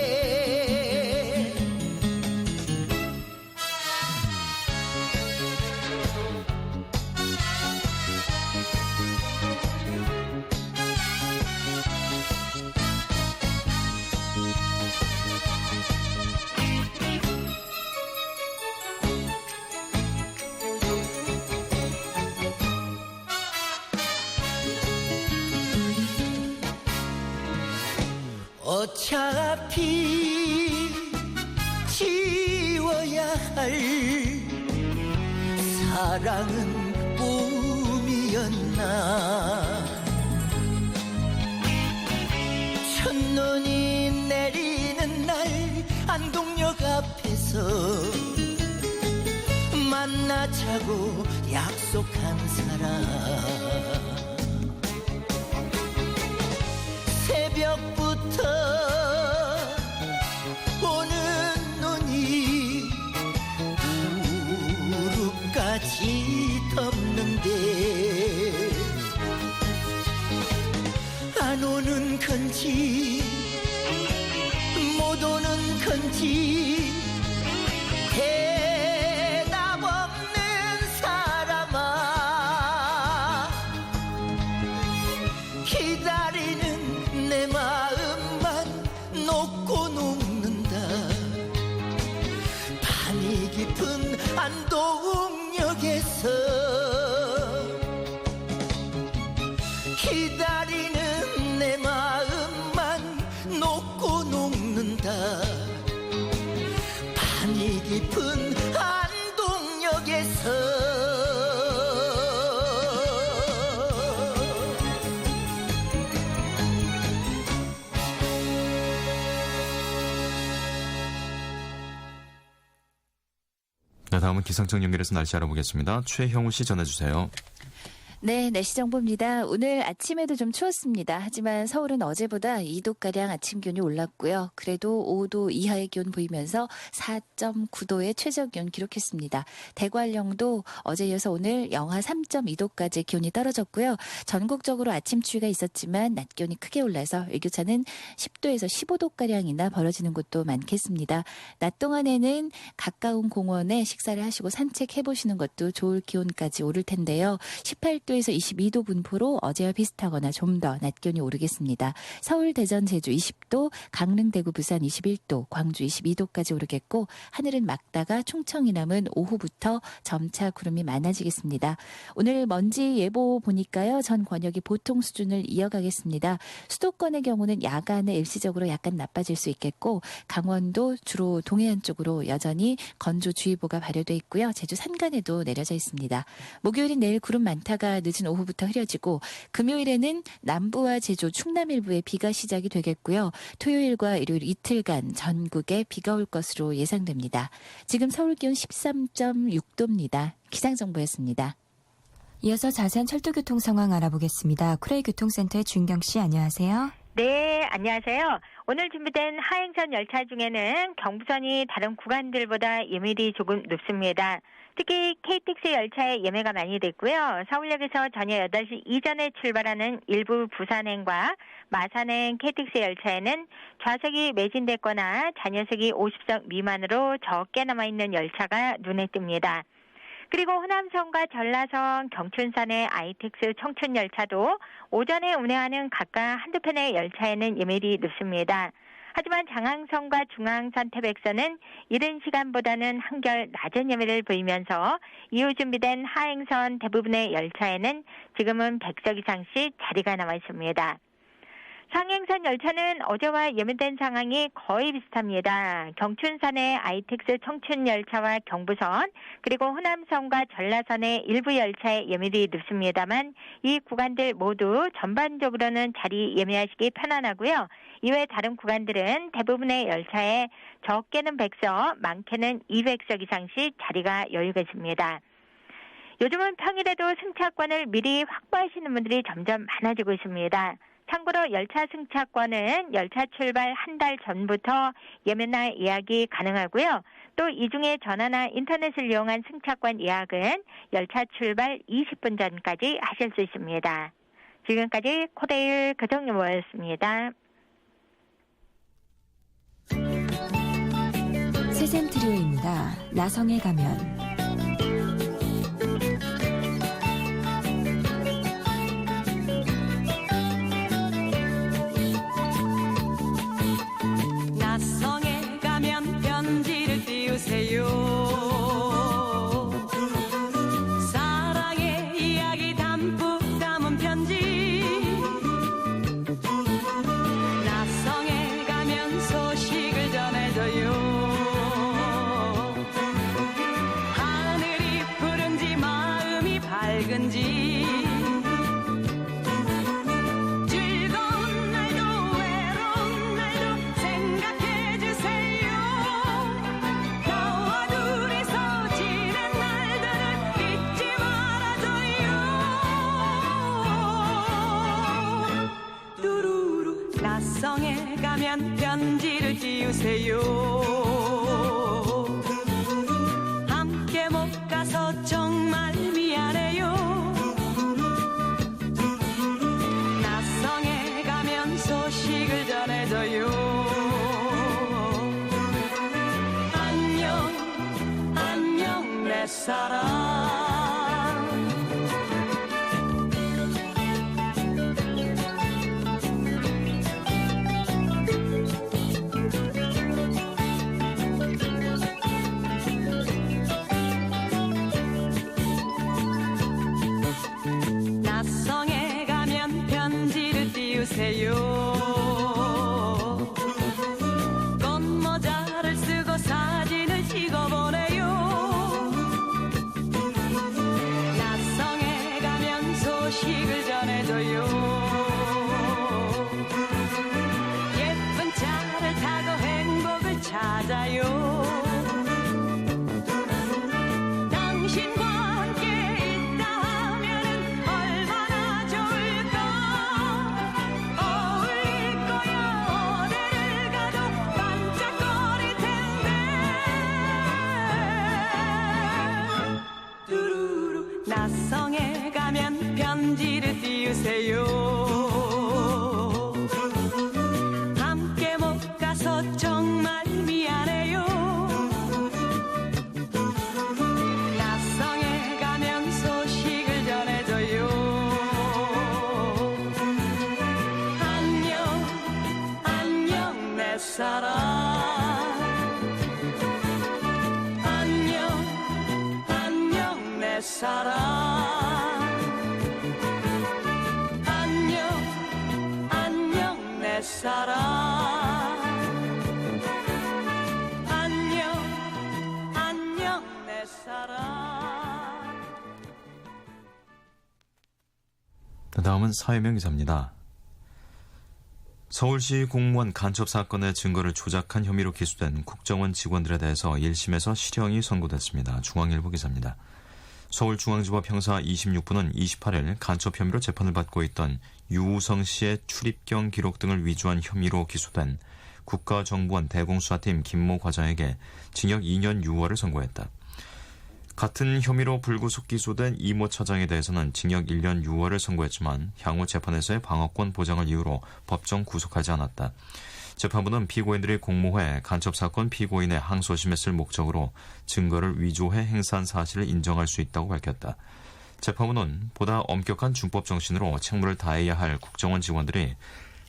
어차피 지워야 할 사랑은 꿈이었나. 첫눈이 내리는 날 안동역 앞에서 만나자고 약속한 사람. 새벽부터 오는 눈이 무릎까지 덮는데 안 오는 건지 못 오는 건지 대답 없는 사람아. 기다리는 내 마음만 녹고 녹는다. 밤이 깊은 안동역에서 기다리는 내 마음만 녹고 녹는다. 밤이 깊은 안동역에서 네, 다음은 기상청 연결해서 날씨 알아보겠습니다. 최형우 씨 전해주세요. 네, 날씨 정보입니다. 오늘 아침에도 좀 추웠습니다. 하지만 서울은 어제보다 2도가량 아침 기온이 올랐고요. 그래도 5도 이하의 기온 보이면서 4.9도의 최저 기온 기록했습니다. 대관령도 어제 이어서 오늘 영하 3.2도까지 기온이 떨어졌고요. 전국적으로 아침 추위가 있었지만 낮 기온이 크게 올라서 일교차는 10도에서 15도가량이나 벌어지는 곳도 많겠습니다. 낮 동안에는 가까운 공원에 식사를 하시고 산책해보시는 것도 좋을 기온까지 오를 텐데요. 18도에서 22도 분포로 어제와 비슷하거나 좀 더 낮 기온이 오르겠습니다. 서울, 대전, 제주 20도, 강릉, 대구, 부산 21도, 광주 22도까지 오르겠고 하늘은 맑다가 충청, 이남은 오후부터 점차 구름이 많아지겠습니다. 오늘 먼지 예보 보니까요. 전 권역이 보통 수준을 이어가겠습니다. 수도권의 경우는 야간에 일시적으로 약간 나빠질 수 있겠고 강원도 주로 동해안 쪽으로 여전히 건조주의보가 발효돼 있고요. 제주 산간에도 내려져 있습니다. 목요일인 내일 구름 많다가 늦은 오후부터 흐려지고 금요일에는 남부와 제주, 충남 일부에 비가 시작이 되겠고요. 토요일과 일요일 이틀간 전국에 비가 올 것으로 예상됩니다. 지금 서울 기온 13.6도입니다. 기상정보였습니다. 이어서 자세한 철도교통 상황 알아보겠습니다. 쿠레이 교통센터의 준경 씨, 안녕하세요. 네, 안녕하세요. 오늘 준비된 하행선 열차 중에는 경부선이 다른 구간들보다 예매율이 조금 높습니다. 특히 KTX 열차에 예매가 많이 됐고요. 서울역에서 저녁 8시 이전에 출발하는 일부 부산행과 마산행 KTX 열차에는 좌석이 매진됐거나 잔여석이 50석 미만으로 적게 남아있는 열차가 눈에 띕니다. 그리고 호남선과 전라선, 경춘선의 ITX 청춘 열차도 오전에 운행하는 각각 한두 편의 열차에는 예매율이 높습니다. 하지만 장항선과 중앙선, 태백선은 이른 시간보다는 한결 낮은 예매를 보이면서 이후 준비된 하행선 대부분의 열차에는 지금은 100석 이상씩 자리가 남아 있습니다. 상행선 열차는 어제와 예매된 상황이 거의 비슷합니다. 경춘선의 ITX 청춘 열차와 경부선, 그리고 호남선과 전라선의 일부 열차의 예매율이 높습니다만 이 구간들 모두 전반적으로는 자리 예매하시기 편안하고요. 이외 다른 구간들은 대부분의 열차에 적게는 100석, 많게는 200석 이상씩 자리가 여유가 있습니다. 요즘은 평일에도 승차권을 미리 확보하시는 분들이 점점 많아지고 있습니다. 참고로 열차 승차권은 열차 출발 한 달 전부터 예매나 예약이 가능하고요. 또 이 중에 전화나 인터넷을 이용한 승차권 예약은 열차 출발 20분 전까지 하실 수 있습니다. 지금까지 코데일 교통정보였습니다. 세샘 트리오입니다. 나성에 가면. 나성에 가면 편지를 띄우세요. 사랑의 이야기 담뿍 담은 편지. 나성에 가면 소식을 전해줘요. 하늘이 푸른지 마음이 밝은지. 즐거운 날도 외로운 날도 생각해주세요. 나와 둘이서 지낸 날들을 잊지 말아줘요. 뚜루루. 나성에 가면 편지를 띄우세요. 함께 못 가서 정말 미안해요. 나성에 가면 소식을 전해줘요. 안녕 안녕 내 사랑. 나성에 가면 편지를 띄우세요. 꽃모자를 쓰고 사진을 찍어보내요. 나성에 가면 소식을 전해줘요. 예쁜 차를 타고 행복을 찾아요. 주세요. 함께 못 가서 정말 미안해요. 낯성에 가면 소식을 전해줘요. 안녕 안녕 내 사랑. 안녕 안녕 내 사랑. 안녕 안녕 내 사랑. 안녕 안녕 내 사랑. 다음은 사회명 기사입니다. 서울시 공무원 간첩 사건의 증거를 조작한 혐의로 기소된 국정원 직원들에 대해서 1심에서 실형이 선고됐습니다. 중앙일보 기사입니다. 서울중앙지법 형사 26부는 28일 간첩 혐의로 재판을 받고 있던 유우성 씨의 출입경 기록 등을 위조한 혐의로 기소된 국가정보원 대공수사팀 김모 과장에게 징역 2년 6월을 선고했다. 같은 혐의로 불구속 기소된 이모 차장에 대해서는 징역 1년 6월을 선고했지만 향후 재판에서의 방어권 보장을 이유로 법정 구속하지 않았다. 재판부는 피고인들이 공모해 간첩사건 피고인의 항소심했을 목적으로 증거를 위조해 행사한 사실을 인정할 수 있다고 밝혔다. 재판부는 보다 엄격한 준법 정신으로 책무를 다해야 할 국정원 직원들이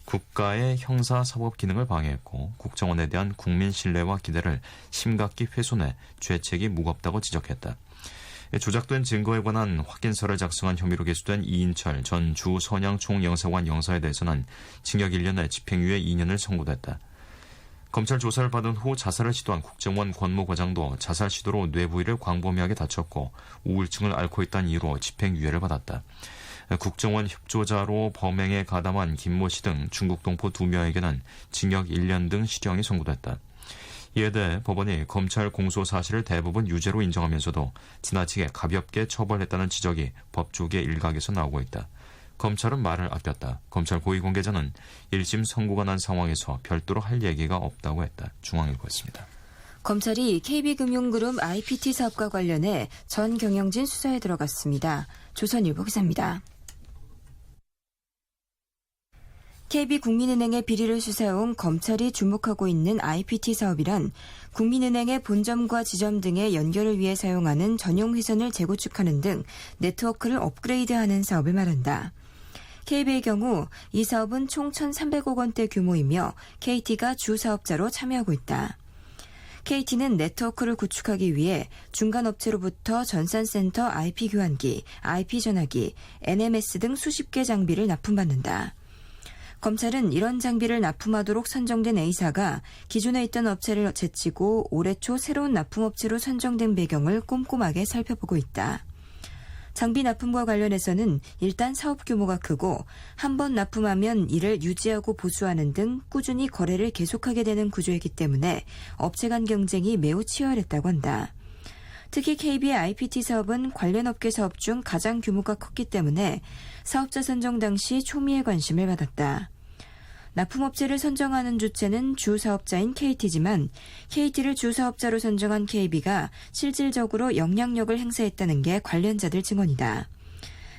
국가의 형사사법 기능을 방해했고 국정원에 대한 국민 신뢰와 기대를 심각히 훼손해 죄책이 무겁다고 지적했다. 조작된 증거에 관한 확인서를 작성한 혐의로 기소된 이인철 전 주선양총영사관 영사에 대해서는 징역 1년에 집행유예 2년을 선고됐다. 검찰 조사를 받은 후 자살을 시도한 국정원 권모 과장도 자살 시도로 뇌부위를 광범위하게 다쳤고 우울증을 앓고 있다는 이유로 집행유예를 받았다. 국정원 협조자로 범행에 가담한 김모 씨 등 중국 동포 2명에게는 징역 1년 등 실형이 선고됐다. 이에 대해 법원이 검찰 공소 사실을 대부분 유죄로 인정하면서도 지나치게 가볍게 처벌했다는 지적이 법조계 일각에서 나오고 있다. 검찰은 말을 아꼈다. 검찰 고위공개자는 1심 선고가 난 상황에서 별도로 할 얘기가 없다고 했다. 중앙일보였습니다. 검찰이 KB금융그룹 IPT 사업과 관련해 전 경영진 수사에 들어갔습니다. 조선일보 기사입니다. KB국민은행의 비리를 수사해온 검찰이 주목하고 있는 IPT 사업이란 국민은행의 본점과 지점 등의 연결을 위해 사용하는 전용 회선을 재구축하는 등 네트워크를 업그레이드하는 사업을 말한다. KB의 경우 이 사업은 총 1,300억 원대 규모이며 KT가 주 사업자로 참여하고 있다. KT는 네트워크를 구축하기 위해 중간 업체로부터 전산센터 IP 교환기, IP 전화기, NMS 등 수십 개 장비를 납품받는다. 검찰은 이런 장비를 납품하도록 선정된 A사가 기존에 있던 업체를 제치고 올해 초 새로운 납품업체로 선정된 배경을 꼼꼼하게 살펴보고 있다. 장비 납품과 관련해서는 일단 사업 규모가 크고 한 번 납품하면 이를 유지하고 보수하는 등 꾸준히 거래를 계속하게 되는 구조이기 때문에 업체 간 경쟁이 매우 치열했다고 한다. 특히 KB의 IPT 사업은 관련 업계 사업 중 가장 규모가 컸기 때문에 사업자 선정 당시 초미의 관심을 받았다. 납품업체를 선정하는 주체는 주사업자인 KT지만 KT를 주사업자로 선정한 KB가 실질적으로 영향력을 행사했다는 게 관련자들 증언이다.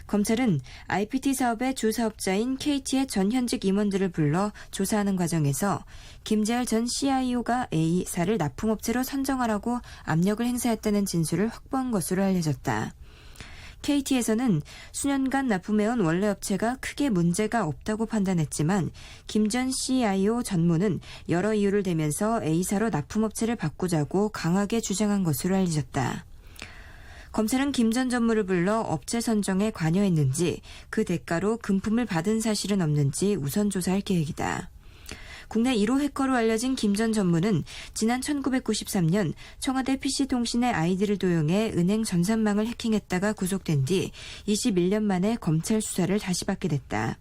검찰은 IPT 사업의 주사업자인 KT의 전현직 임원들을 불러 조사하는 과정에서 김재열 전 CIO가 A사를 납품업체로 선정하라고 압력을 행사했다는 진술을 확보한 것으로 알려졌다. KT에서는 수년간 납품해온 원래 업체가 크게 문제가 없다고 판단했지만 김 전 CIO 전무는 여러 이유를 대면서 A사로 납품업체를 바꾸자고 강하게 주장한 것으로 알려졌다. 검찰은 김 전 전무를 불러 업체 선정에 관여했는지 그 대가로 금품을 받은 사실은 없는지 우선 조사할 계획이다. 국내 1호 해커로 알려진 김 전 전무는 지난 1993년 청와대 PC통신의 아이디를 도용해 은행 전산망을 해킹했다가 구속된 뒤 21년 만에 검찰 수사를 다시 받게 됐다.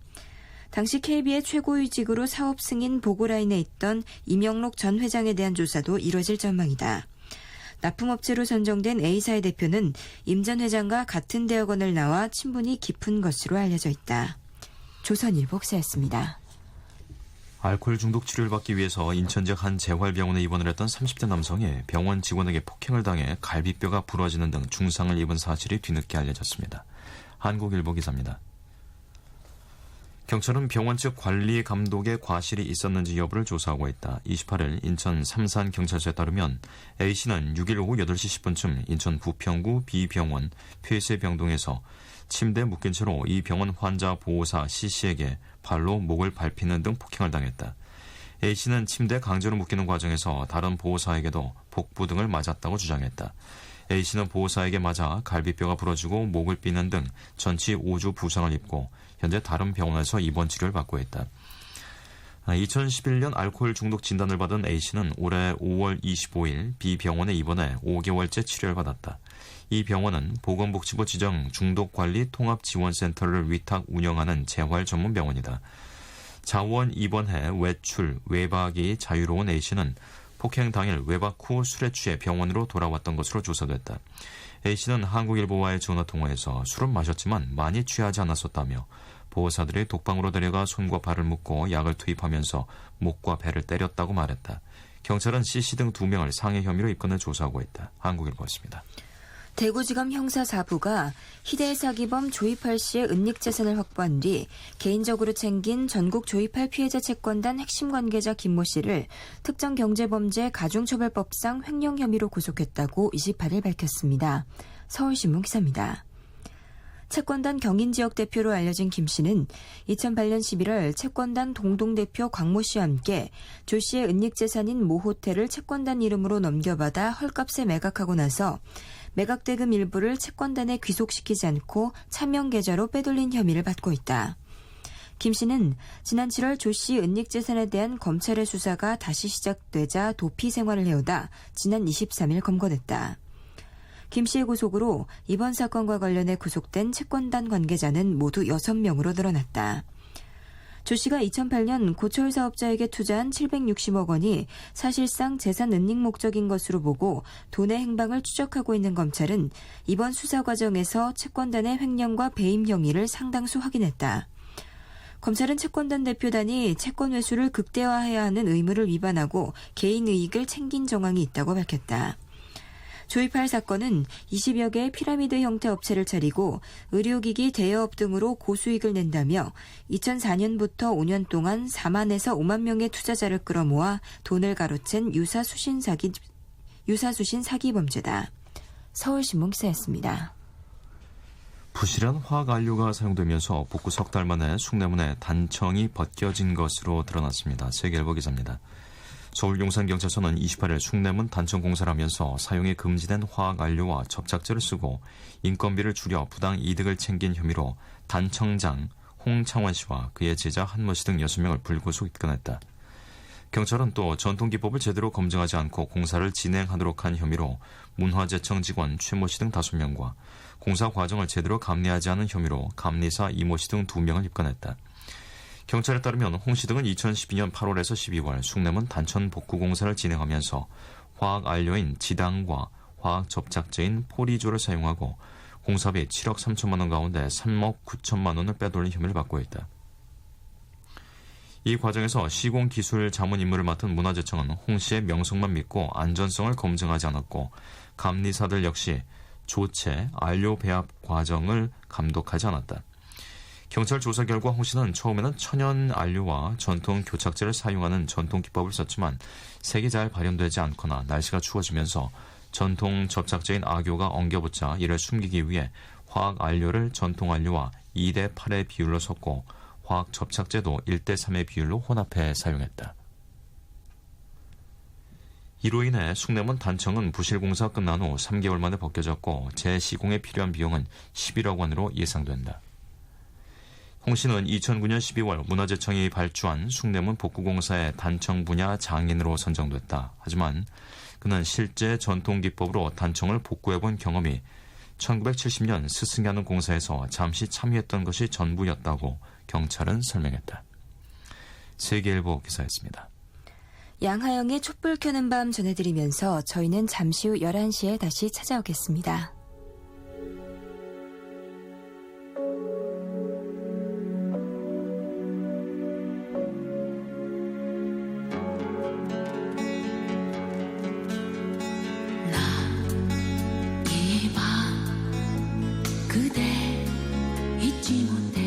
당시 KB의 최고위직으로 사업 승인 보고라인에 있던 이명록 전 회장에 대한 조사도 이뤄질 전망이다. 납품업체로 선정된 A사의 대표는 임 전 회장과 같은 대학원을 나와 친분이 깊은 것으로 알려져 있다. 조선일보 기사였습니다. 알코올 중독 치료를 받기 위해서 인천 지역 한 재활병원에 입원을 했던 30대 남성이 병원 직원에게 폭행을 당해 갈비뼈가 부러지는 등 중상을 입은 사실이 뒤늦게 알려졌습니다. 한국일보 기사입니다. 경찰은 병원 측 관리 감독의 과실이 있었는지 여부를 조사하고 있다. 28일 인천 삼산경찰서에 따르면 A씨는 6일 오후 8시 10분쯤 인천 부평구 B병원 폐쇄병동에서 침대에 묶인 채로 이 병원 환자 보호사 C씨에게 발로 목을 밟히는 등 폭행을 당했다. A씨는 침대에 강제로 묶이는 과정에서 다른 보호사에게도 복부 등을 맞았다고 주장했다. A씨는 보호사에게 맞아 갈비뼈가 부러지고 목을 삐는 등 전치 5주 부상을 입고 현재 다른 병원에서 입원 치료를 받고 있다. 2011년 알코올 중독 진단을 받은 A씨는 올해 5월 25일 B병원에 입원해 5개월째 치료를 받았다. 이 병원은 보건복지부 지정 중독관리 통합지원센터를 위탁 운영하는 재활 전문 병원이다. 자원 입원해 외출, 외박이 자유로운 A씨는 폭행 당일 외박 후 술에 취해 병원으로 돌아왔던 것으로 조사됐다. A씨는 한국일보와의 전화통화에서 술은 마셨지만 많이 취하지 않았었다며 보호사들이 독방으로 데려가 손과 발을 묶고 약을 투입하면서 목과 배를 때렸다고 말했다. 경찰은 C씨 등 2명을 상해 혐의로 입건해 조사하고 있다. 한국일보였습니다. 대구지검 형사 4부가 희대 사기범 조이팔 씨의 은닉재산을 확보한 뒤 개인적으로 챙긴 전국 조이팔 피해자 채권단 핵심 관계자 김모 씨를 특정경제범죄 가중처벌법상 횡령 혐의로 구속했다고 28일 밝혔습니다. 서울신문 기사입니다. 채권단 경인지역 대표로 알려진 김 씨는 2008년 11월 채권단 동동대표 광모 씨와 함께 조 씨의 은닉재산인 모 호텔을 채권단 이름으로 넘겨받아 헐값에 매각하고 나서 매각대금 일부를 채권단에 귀속시키지 않고 차명계좌로 빼돌린 혐의를 받고 있다. 김 씨는 지난 7월 조 씨 은닉재산에 대한 검찰의 수사가 다시 시작되자 도피 생활을 해오다 지난 23일 검거됐다. 김 씨의 구속으로 이번 사건과 관련해 구속된 채권단 관계자는 모두 6명으로 늘어났다. 조 씨가 2008년 고철 사업자에게 투자한 760억 원이 사실상 재산 은닉 목적인 것으로 보고 돈의 행방을 추적하고 있는 검찰은 이번 수사 과정에서 채권단의 횡령과 배임 행위를 상당수 확인했다. 검찰은 채권단 대표단이 채권 회수를 극대화해야 하는 의무를 위반하고 개인 이익을 챙긴 정황이 있다고 밝혔다. 조이팔 사건은 20여 개의 피라미드 형태 업체를 차리고 의료기기 대여업 등으로 고수익을 낸다며 2004년부터 5년 동안 4만에서 5만 명의 투자자를 끌어모아 돈을 가로챈 유사수신 사기 범죄다. 서울신문 기사였습니다. 부실한 화학안료가 사용되면서 복구 석 달 만에 숭례문에 단청이 벗겨진 것으로 드러났습니다. 세계일보 기사입니다. 서울 용산경찰서는 28일 숭례문 단청 공사를 하면서 사용이 금지된 화학안료와 접착제를 쓰고 인건비를 줄여 부당 이득을 챙긴 혐의로 단청장 홍창원 씨와 그의 제자 한모 씨 등 6명을 불구속 입건했다. 경찰은 또 전통기법을 제대로 검증하지 않고 공사를 진행하도록 한 혐의로 문화재청 직원 최모 씨 등 5명과 공사 과정을 제대로 감리하지 않은 혐의로 감리사 이모 씨 등 2명을 입건했다. 경찰에 따르면 홍 씨 등은 2012년 8월에서 12월 숭례문 단천 복구 공사를 진행하면서 화학안료인 지당과 화학 접착제인 포리조를 사용하고 공사비 7억 3천만 원 가운데 3억 9천만 원을 빼돌린 혐의를 받고 있다. 이 과정에서 시공기술 자문 임무를 맡은 문화재청은 홍 씨의 명성만 믿고 안전성을 검증하지 않았고 감리사들 역시 조체, 안료 배합 과정을 감독하지 않았다. 경찰 조사 결과 홍 씨는 처음에는 천연 안료와 전통 교착제를 사용하는 전통 기법을 썼지만 색이 잘 발현되지 않거나 날씨가 추워지면서 전통 접착제인 악교가 엉겨붙자 이를 숨기기 위해 화학 안료를 전통 안료와 2대 8의 비율로 섞고 화학 접착제도 1대 3의 비율로 혼합해 사용했다. 이로 인해 숭례문 단청은 부실 공사가 끝난 후 3개월 만에 벗겨졌고 재시공에 필요한 비용은 11억 원으로 예상된다. 홍 씨는 2009년 12월 문화재청이 발주한 숭례문 복구공사의 단청 분야 장인으로 선정됐다. 하지만 그는 실제 전통기법으로 단청을 복구해본 경험이 1970년 스승이 하는 공사에서 잠시 참여했던 것이 전부였다고 경찰은 설명했다. 세계일보 기사였습니다. 양하영의 촛불 켜는 밤 전해드리면서 저희는 잠시 후 11시에 다시 찾아오겠습니다. 그대 잊지 못해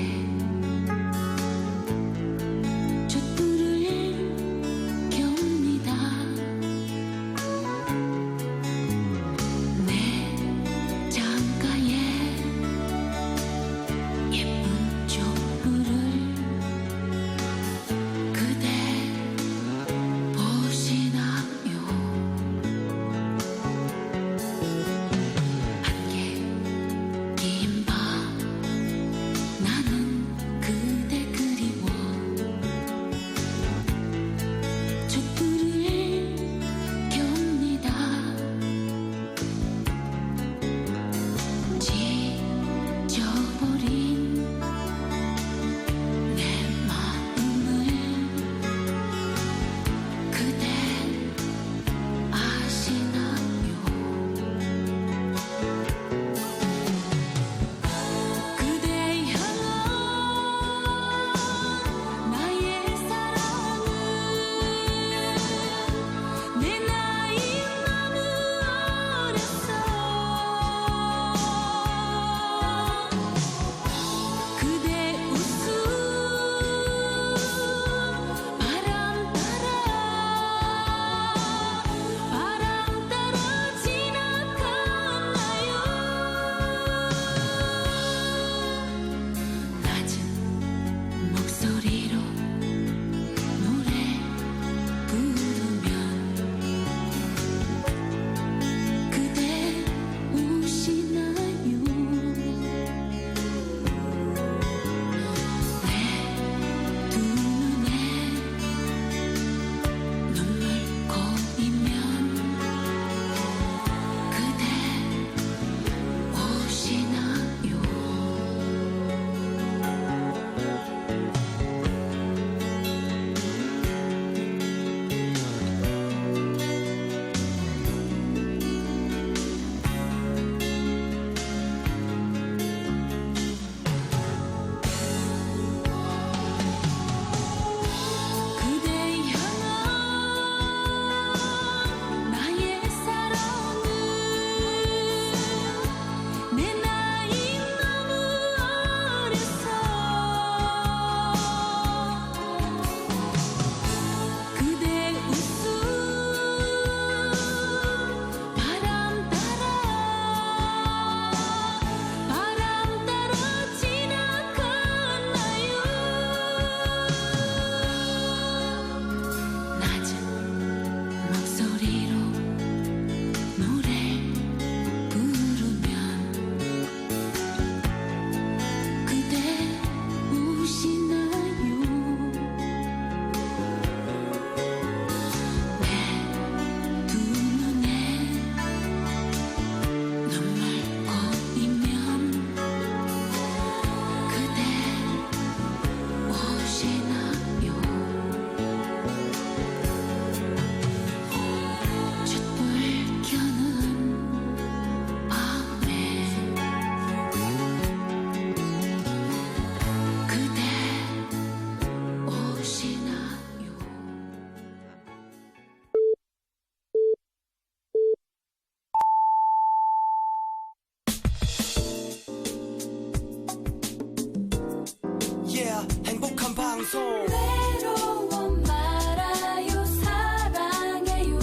손 외로워 말아요 사랑해요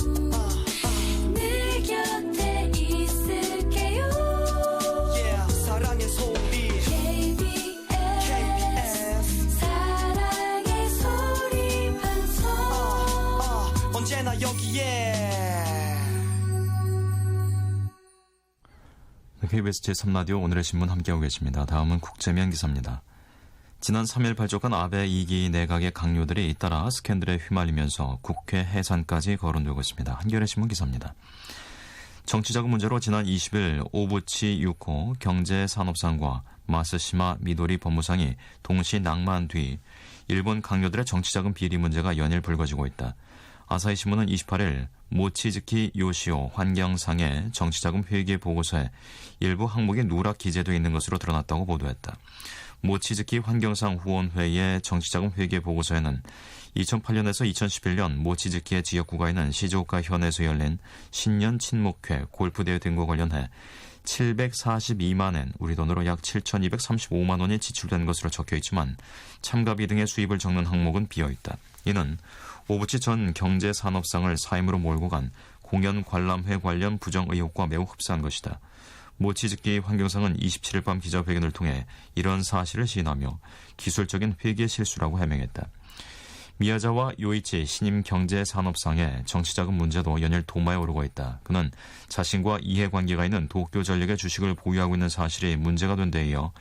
늘 곁에 있을게요 yeah, 사랑의 소리 KBS 사랑의 소리 방송 언제나 여기에 KBS 제3라디오 오늘의 신문 함께하고 계십니다. 다음은 국제면 기사입니다. 지난 3일 발족한 아베 2기 내각의 강요들이 잇따라 스캔들에 휘말리면서 국회 해산까지 거론되고 있습니다. 한겨레 신문 기사입니다. 정치자금 문제로 지난 20일 오부치 유코 경제산업상과 마스시마 미도리 법무상이 동시 낙마한 뒤 일본 강요들의 정치자금 비리 문제가 연일 불거지고 있다. 아사히 신문은 28일 모치즈키 요시오 환경상의 정치자금 회계 보고서에 일부 항목이 누락 기재되어 있는 것으로 드러났다고 보도했다. 모치즈키 환경상 후원회의 정치자금 회계 보고서에는 2008년에서 2011년 모치즈키의 지역구가 있는 시즈오카 현에서 열린 신년 친목회 골프대회 등과 관련해 742만엔, 우리 돈으로 약 7,235만 원이 지출된 것으로 적혀있지만 참가비 등의 수입을 적는 항목은 비어있다. 이는 오부치 전 경제산업상을 사임으로 몰고 간 공연 관람회 관련 부정 의혹과 매우 흡사한 것이다. 모치즈키 환경상은 27일 밤 기자회견을 통해 이런 사실을 시인하며 기술적인 회계 실수라고 해명했다. 미야자와 요이치 신임 경제산업상의 정치자금 문제도 연일 도마에 오르고 있다. 그는 자신과 이해관계가 있는 도쿄전력의 주식을 보유하고 있는 사실이 문제가 된 데 이어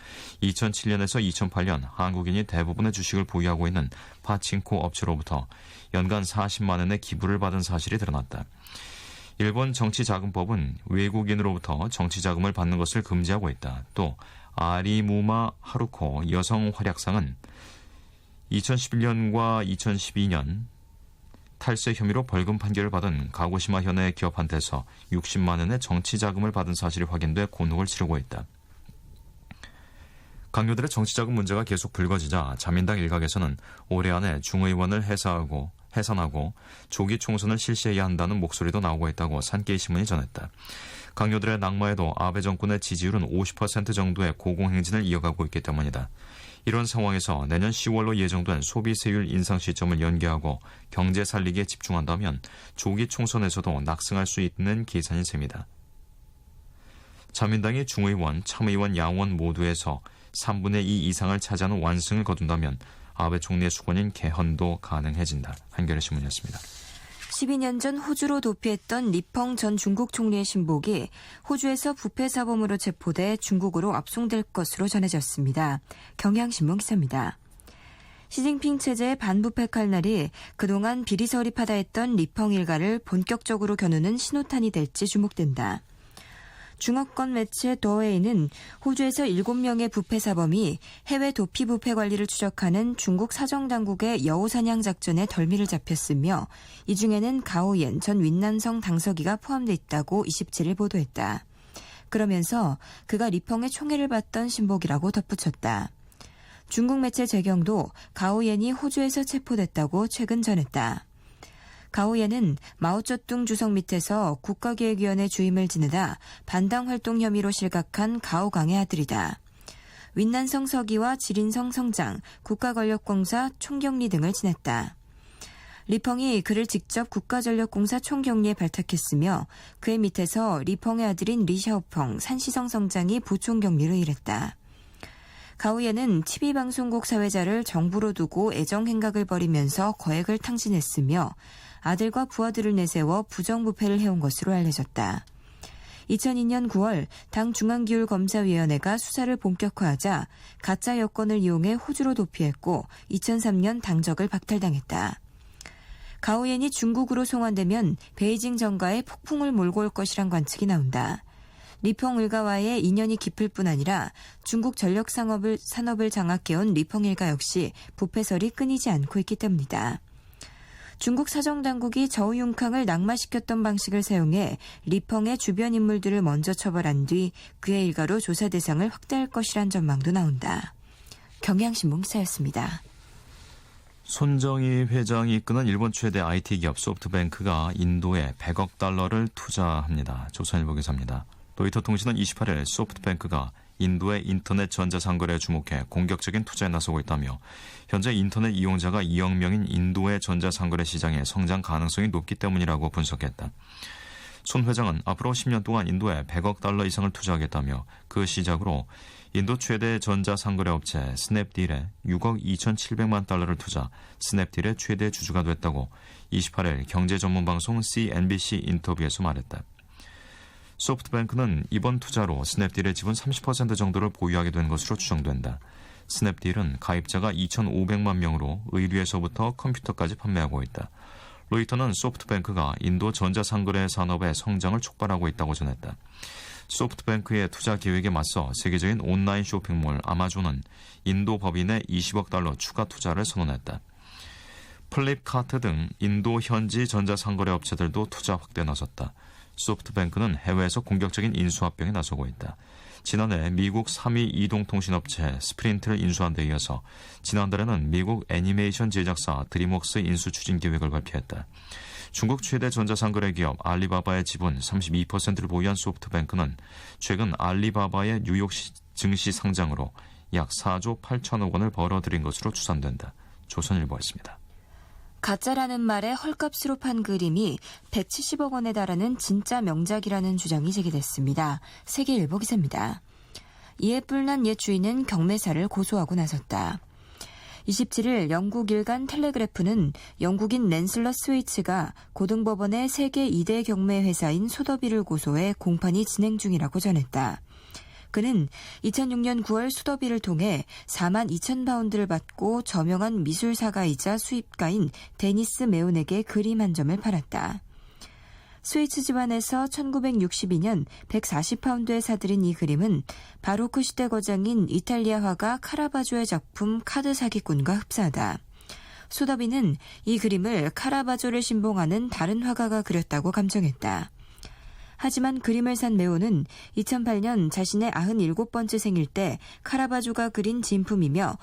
2007년에서 2008년 한국인이 대부분의 주식을 보유하고 있는 파칭코 업체로부터 연간 40만 원의 기부를 받은 사실이 드러났다. 일본 정치자금법은 외국인으로부터 정치자금을 받는 것을 금지하고 있다. 또 아리무마 하루코 여성활약상은 2011년과 2012년 탈세 혐의로 벌금 판결을 받은 가고시마 현의 기업한테서 60만 원의 정치자금을 받은 사실이 확인돼 곤혹을 치르고 있다. 강요들의 정치자금 문제가 계속 불거지자 자민당 일각에서는 올해 안에 중의원을 해산하고 조기 총선을 실시해야 한다는 목소리도 나오고 있다고 산케이 신문이 전했다. 강요들의 낙마에도 아베 정권의 지지율은 50% 정도의 고공행진을 이어가고 있기 때문이다. 이런 상황에서 내년 10월로 예정된 소비세율 인상 시점을 연기하고 경제 살리기에 집중한다면 조기 총선에서도 낙승할 수 있는 계산인 셈이다. 자민당이 중의원, 참의원 양원 모두에서 3분의 2 이상을 차지하는 완승을 거둔다면 아베 총리의 수권인 개헌도 가능해진다. 한겨레 신문이었습니다. 12년 전 호주로 도피했던 리펑 전 중국 총리의 신복이 호주에서 부패 사범으로 체포돼 중국으로 압송될 것으로 전해졌습니다. 경향신문 기사입니다. 시진핑 체제의 반부패 칼날이 그동안 비리서리파다 했던 리펑 일가를 본격적으로 겨누는 신호탄이 될지 주목된다. 중어권 매체 더웨이는 호주에서 7명의 부패 사범이 해외 도피 부패 관리를 추적하는 중국 사정당국의 여우사냥 작전에 덜미를 잡혔으며 이 중에는 가오옌 전 윈난성 당서기가 포함돼 있다고 27일 보도했다. 그러면서 그가 리펑의 총애를 받던 신복이라고 덧붙였다. 중국 매체 재경도 가오옌이 호주에서 체포됐다고 최근 전했다. 가오옌은 마오쩌둥 주석 밑에서 국가기획위원회 주임을 지내다 반당 활동 혐의로 실각한 가오강의 아들이다. 윈난성 서기와 지린성 성장, 국가전력공사 총경리 등을 지냈다. 리펑이 그를 직접 국가전력공사 총경리에 발탁했으며 그의 밑에서 리펑의 아들인 리샤오펑 산시성 성장이 부총경리로 일했다. 가오옌은 TV방송국 사회자를 정부로 두고 애정행각을 벌이면서 거액을 탕진했으며 아들과 부하들을 내세워 부정부패를 해온 것으로 알려졌다. 2002년 9월 당 중앙기율검사위원회가 수사를 본격화하자 가짜 여권을 이용해 호주로 도피했고 2003년 당적을 박탈당했다. 가오옌이 중국으로 송환되면 베이징 정가에 폭풍을 몰고 올 것이란 관측이 나온다. 리펑 일가와의 인연이 깊을 뿐 아니라 중국 전력 산업을 장악해온 리펑 일가 역시 부패설이 끊이지 않고 있기 때문이다. 중국 사정당국이 저우융캉을 낙마시켰던 방식을 사용해 리펑의 주변 인물들을 먼저 처벌한 뒤 그의 일가로 조사 대상을 확대할 것이란 전망도 나온다. 경향신문 기사였습니다. 손정희 회장이 이끄는 일본 최대 IT 기업 소프트뱅크가 인도에 100억 달러를 투자합니다. 조선일보 기사입니다. 로이터통신은 28일 소프트뱅크가 인도의 인터넷 전자상거래에 주목해 공격적인 투자에 나서고 있다며 현재 인터넷 이용자가 2억 명인 인도의 전자상거래 시장의 성장 가능성이 높기 때문이라고 분석했다. 손 회장은 앞으로 10년 동안 인도에 100억 달러 이상을 투자하겠다며 그 시작으로 인도 최대 전자상거래 업체 스냅딜에 6억 2,700만 달러를 투자, 스냅딜의 최대 주주가 됐다고 28일 경제 전문 방송 CNBC 인터뷰에서 말했다. 소프트뱅크는 이번 투자로 스냅딜의 지분 30% 정도를 보유하게 된 것으로 추정된다. 스냅딜은 가입자가 2,500만 명으로 의류에서부터 컴퓨터까지 판매하고 있다. 로이터는 소프트뱅크가 인도 전자상거래 산업의 성장을 촉발하고 있다고 전했다. 소프트뱅크의 투자 계획에 맞서 세계적인 온라인 쇼핑몰 아마존은 인도 법인에 20억 달러 추가 투자를 선언했다. 플립카트 등 인도 현지 전자상거래 업체들도 투자 확대에 나섰다. 소프트뱅크는 해외에서 공격적인 인수합병에 나서고 있다. 지난해 미국 3위 이동통신업체 스프린트를 인수한 데 이어서 지난달에는 미국 애니메이션 제작사 드림웍스 인수 추진 계획을 발표했다. 중국 최대 전자상거래 기업 알리바바의 지분 32%를 보유한 소프트뱅크는 최근 알리바바의 뉴욕 증시 상장으로 약 4조 8천억 원을 벌어들인 것으로 추산된다. 조선일보였습니다. 가짜라는 말에 헐값으로 판 그림이 170억 원에 달하는 진짜 명작이라는 주장이 제기됐습니다. 세계일보 기사입니다. 이에 뿔난 옛 주인은 경매사를 고소하고 나섰다. 27일 영국 일간 텔레그래프는 영국인 랜슬럿 스위츠가 고등법원의 세계 2대 경매 회사인 소더비를 고소해 공판이 진행 중이라고 전했다. 그는 2006년 9월 소더비를 통해 4만 2천 파운드를 받고 저명한 미술사가이자 수입가인 데니스 메온에게 그림 한 점을 팔았다. 스위츠 집안에서 1962년 140파운드에 사들인 이 그림은 바로크 시대 거장인 이탈리아 화가 카라바조의 작품 카드 사기꾼과 흡사하다. 소더비는 이 그림을 카라바조를 신봉하는 다른 화가가 그렸다고 감정했다. 하지만 그림을 산 메오는 2008년 자신의 97번째 생일 때 카라바조가 그린 진품이며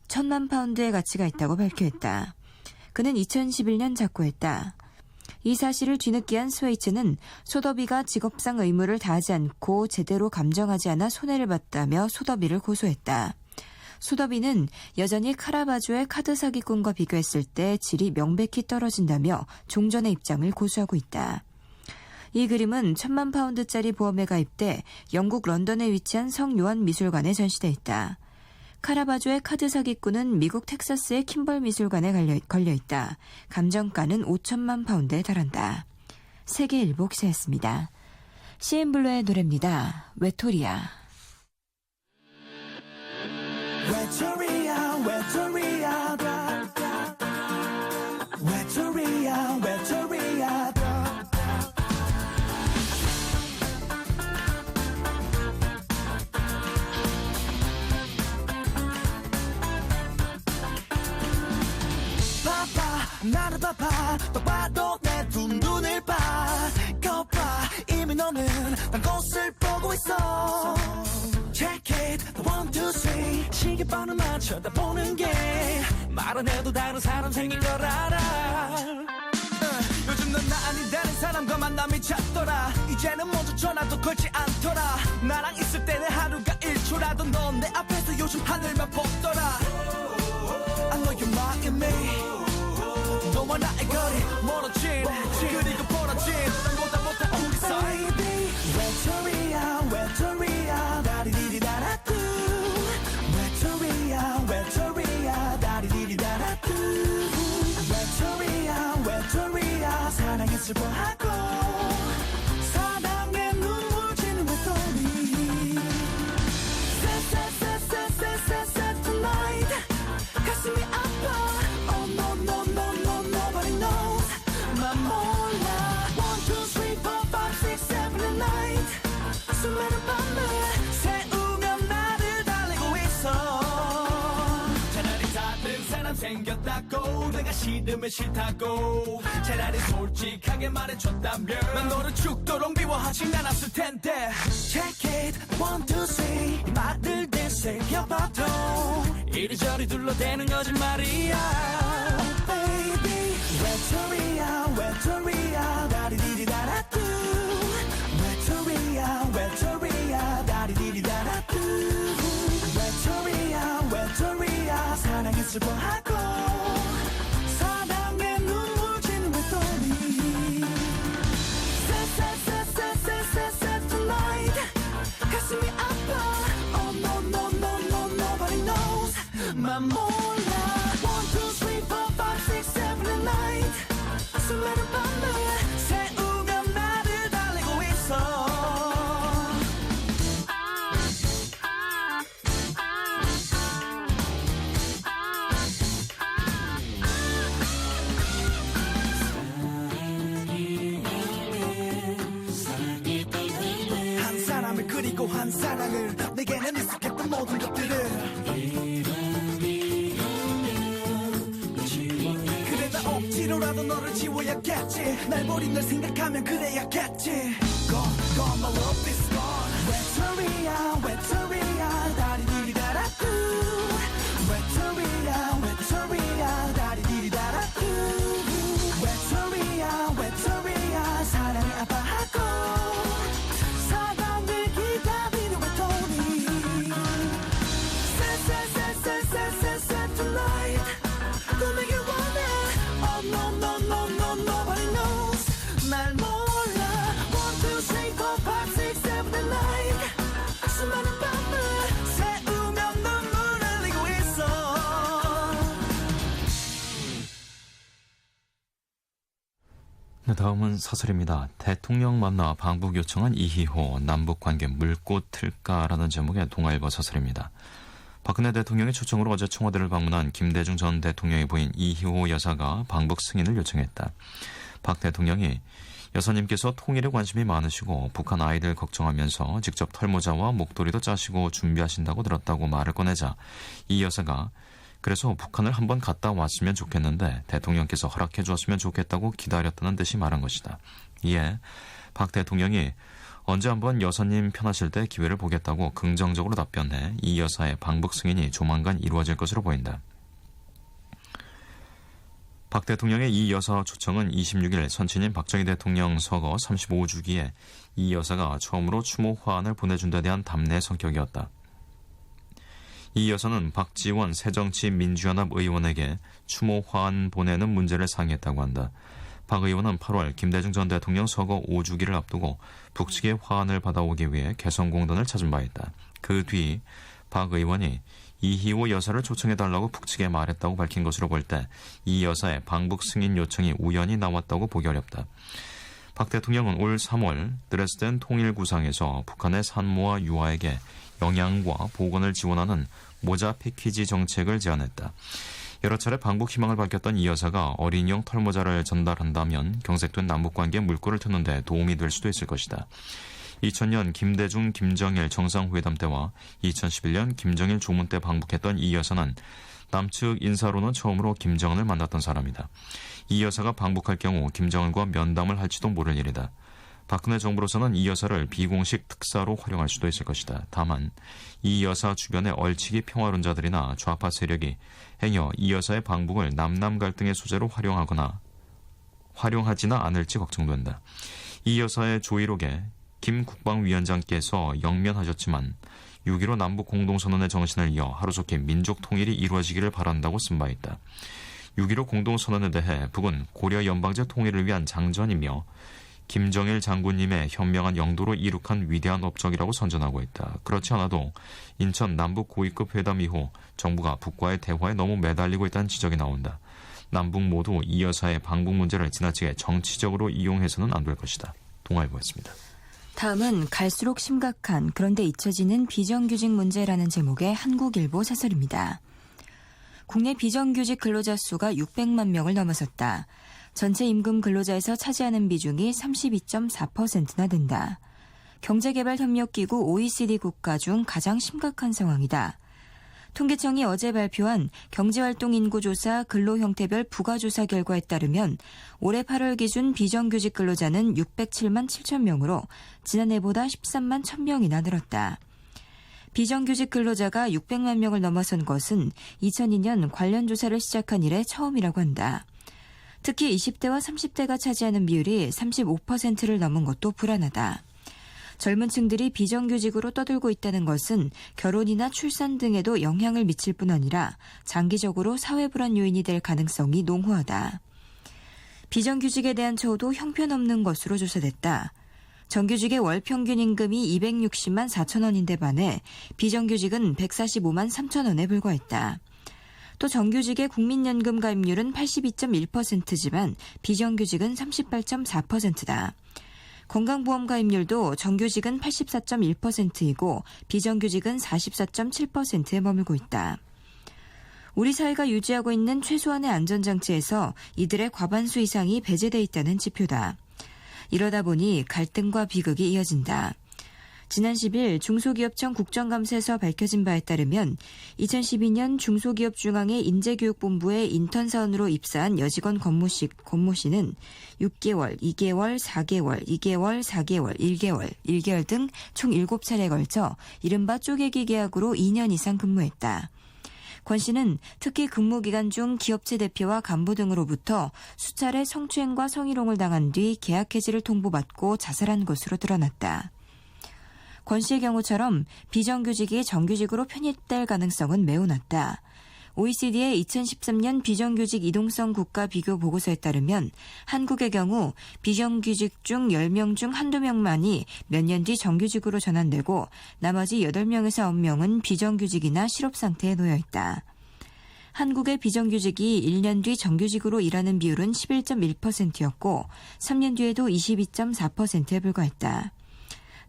1,000만 파운드의 가치가 있다고 밝혀했다. 그는 2011년 작고했다. 이 사실을 뒤늦게 한 스웨이츠는 소더비가 직업상 의무를 다하지 않고 제대로 감정하지 않아 손해를 봤다며 소더비를 고소했다. 소더비는 여전히 카라바조의 카드 사기꾼과 비교했을 때 질이 명백히 떨어진다며 종전의 입장을 고수하고 있다. 이 그림은 1,000만 파운드짜리 보험에 가입돼 영국 런던에 위치한 성요한 미술관에 전시돼 있다. 카라바조의 카드 사기꾼은 미국 텍사스의 킴벌 미술관에 걸려 있다. 감정가는 5천만 파운드에 달한다. 세계일보 기사였습니다. CN블루의 노래입니다. 외톨이야. 외톨이야 외톨이야 외톨이야 외톨이야 나를 봐봐 또 봐도 내 두 눈을 봐 거봐 이미 너는 난 곳을 보고 있어 Check it, one, two, three 시계번호만 쳐다보는 게 말 안 해도 다른 사람 생긴 걸 알아 요즘 넌 나 아닌 다른 사람과 만남이 잦더라 이제는 먼저 전화도 걸지 않더라 나랑 있을 때는 하루가 1초라도 넌 내 앞에서 요즘 하늘만 보더라 I know you're mocking me 너와 나의 거리 멀어진 그리고 벌어진 보다 못한 우리 사이 외톨이야 외톨이야 다리리리다라뚜 외톨이야 외톨이야 다리리리다라뚜 외톨이야 외톨이야 사랑에 슬퍼하고 사랑에 눈물 지는 외톨이 sad tonight 가슴이 아파 oh no no no no nobody knows 난 몰라 1, 2, 3, 4, 5, 6, 7, and 8 수많은 밤을 새우며 나를 달리고 있어 차라리 다른 사람 생겼다고 내가 싫으면 싫다고 차라리 솔직하게 말해줬다면 난 너를 죽도록 미워하진 않았을 텐데 Check it 1, 2, 3 이 말을 되새겨봐도 이리저리 둘러대는 거짓말이야 Oh baby 외톨이야 외톨이야 다리리리다라뚜 외톨이야 외톨이야 다리리리다라뚜 슬퍼하고 사랑에 눈물 지는 외톨이 Sad tonight 가슴이 아파 Oh no no no no nobody knows 맘 몰라 1, 2, 3, 4, 5, 6, 7 and 9 수많은 밤을 새우며 나를 달래고 있어 한 사람을 그리고 한 사랑을 내게는 익숙했던 모든 것들을 그래 나 억지로라도 너를 지워야겠지 날 버린 널 생각하면 그래야겠지 Gone my love is gone 외톨이야 다리디리다라뚜 외톨이야 다리디리다라뚜 외톨이야 사랑이 아파하고 사랑을 기다리는 외톨이 Sad tonight 꿈이길 원해 Oh no no no no nobody knows 날 몰라 1, 2, 3, 4, 5, 6, 7 and 9 수많은 밤을 새우며 눈물 흘리고 있어 네, 다음은 사설입니다. 대통령 만나 방북 요청한 이희호, 남북관계 물꽃 틀까라는 제목의 동아일보 사설입니다. 박근혜 대통령의 초청으로 어제 청와대를 방문한 김대중 전 대통령의 부인 이희호 여사가 방북 승인을 요청했다. 박 대통령이 여사님께서 통일에 관심이 많으시고 북한 아이들 걱정하면서 직접 털모자와 목도리도 짜시고 준비하신다고 들었다고 말을 꺼내자 이 여사가 그래서 북한을 한번 갔다 왔으면 좋겠는데 대통령께서 허락해 주었으면 좋겠다고 기다렸다는 듯이 말한 것이다. 이에 박 대통령이 언제 한번 여사님 편하실 때 기회를 보겠다고 긍정적으로 답변해 이 여사의 방북 승인이 조만간 이루어질 것으로 보인다. 박 대통령의 이 여사 초청은 26일 선친인 박정희 대통령 서거 35주기에 이 여사가 처음으로 추모 화환을 보내준 데 대한 답례 성격이었다. 이 여사는 박지원 새정치민주연합 의원에게 추모 화환 보내는 문제를 상의했다고 한다. 박 의원은 8월 김대중 전 대통령 서거 5주기를 앞두고 북측의 화환을 받아오기 위해 개성공단을 찾은 바 있다. 그 뒤 박 의원이 이희호 여사를 초청해달라고 북측에 말했다고 밝힌 것으로 볼 때 이 여사의 방북 승인 요청이 우연히 나왔다고 보기 어렵다. 박 대통령은 올 3월 드레스덴 통일구상에서 북한의 산모와 유아에게 영양과 보건을 지원하는 모자 패키지 정책을 제안했다. 여러 차례 방북 희망을 밝혔던 이 여사가 어린이용 털모자를 전달한다면 경색된 남북관계 물꼬를 트는 데 도움이 될 수도 있을 것이다. 2000년 김대중 김정일 정상회담 때와 2011년 김정일 조문 때 방북했던 이 여사는 남측 인사로는 처음으로 김정은을 만났던 사람이다. 이 여사가 방북할 경우 김정은과 면담을 할지도 모를 일이다. 박근혜 정부로서는 이 여사를 비공식 특사로 활용할 수도 있을 것이다. 다만 이 여사 주변의 얼치기 평화론자들이나 좌파 세력이 행여 이 여사의 방북을 남남 갈등의 소재로 활용하지나 않을지 걱정된다. 이 여사의 조의록에 김 국방위원장께서 영면하셨지만 6.15 남북 공동선언의 정신을 이어 하루속히 민족 통일이 이루어지기를 바란다고 쓴 바 있다. 6.15 공동선언에 대해 북은 고려 연방제 통일을 위한 장전이며 김정일 장군님의 현명한 영도로 이룩한 위대한 업적이라고 선전하고 있다. 그렇지 않아도 인천 남북 고위급 회담 이후 정부가 북과의 대화에 너무 매달리고 있다는 지적이 나온다. 남북 모두 이 여사의 방북 문제를 지나치게 정치적으로 이용해서는 안 될 것이다. 동아일보였습니다. 다음은 갈수록 심각한 그런데 잊혀지는 비정규직 문제라는 제목의 한국일보 사설입니다. 국내 비정규직 근로자 수가 600만 명을 넘어섰다. 전체 임금 근로자에서 차지하는 비중이 32.4%나 된다. 경제개발협력기구 OECD 국가 중 가장 심각한 상황이다. 통계청이 어제 발표한 경제활동 인구조사 근로형태별 부가조사 결과에 따르면 올해 8월 기준 비정규직 근로자는 607만 7천 명으로 지난해보다 13만 1,000명이나 늘었다. 비정규직 근로자가 600만 명을 넘어선 것은 2002년 관련 조사를 시작한 이래 처음이라고 한다. 특히 20대와 30대가 차지하는 비율이 35%를 넘은 것도 불안하다. 젊은 층들이 비정규직으로 떠들고 있다는 것은 결혼이나 출산 등에도 영향을 미칠 뿐 아니라 장기적으로 사회 불안 요인이 될 가능성이 농후하다. 비정규직에 대한 처우도 형편없는 것으로 조사됐다. 정규직의 월 평균 임금이 260만 4천 원인데 반해 비정규직은 145만 3천 원에 불과했다. 또 정규직의 국민연금 가입률은 82.1%지만 비정규직은 38.4%다. 건강보험 가입률도 정규직은 84.1%이고 비정규직은 44.7%에 머물고 있다. 우리 사회가 유지하고 있는 최소한의 안전장치에서 이들의 과반수 이상이 배제돼 있다는 지표다. 이러다 보니 갈등과 비극이 이어진다. 지난 10일 중소기업청 국정감사에서 밝혀진 바에 따르면 2012년 중소기업중앙회 인재교육본부에 인턴사원으로 입사한 여직원 권모 씨는 6개월, 2개월, 4개월, 2개월, 4개월, 1개월 등 총 7차례에 걸쳐 이른바 쪼개기 계약으로 2년 이상 근무했다. 권 씨는 특히 근무 기간 중 기업체 대표와 간부 등으로부터 수차례 성추행과 성희롱을 당한 뒤 계약 해지를 통보받고 자살한 것으로 드러났다. 권 씨의 경우처럼 비정규직이 정규직으로 편입될 가능성은 매우 낮다. OECD의 2013년 비정규직 이동성 국가 비교 보고서에 따르면 한국의 경우 비정규직 중 10명 중 한두 명만이 몇 년 뒤 정규직으로 전환되고 나머지 8명에서 9명은 비정규직이나 실업 상태에 놓여 있다. 한국의 비정규직이 1년 뒤 정규직으로 일하는 비율은 11.1%였고 3년 뒤에도 22.4%에 불과했다.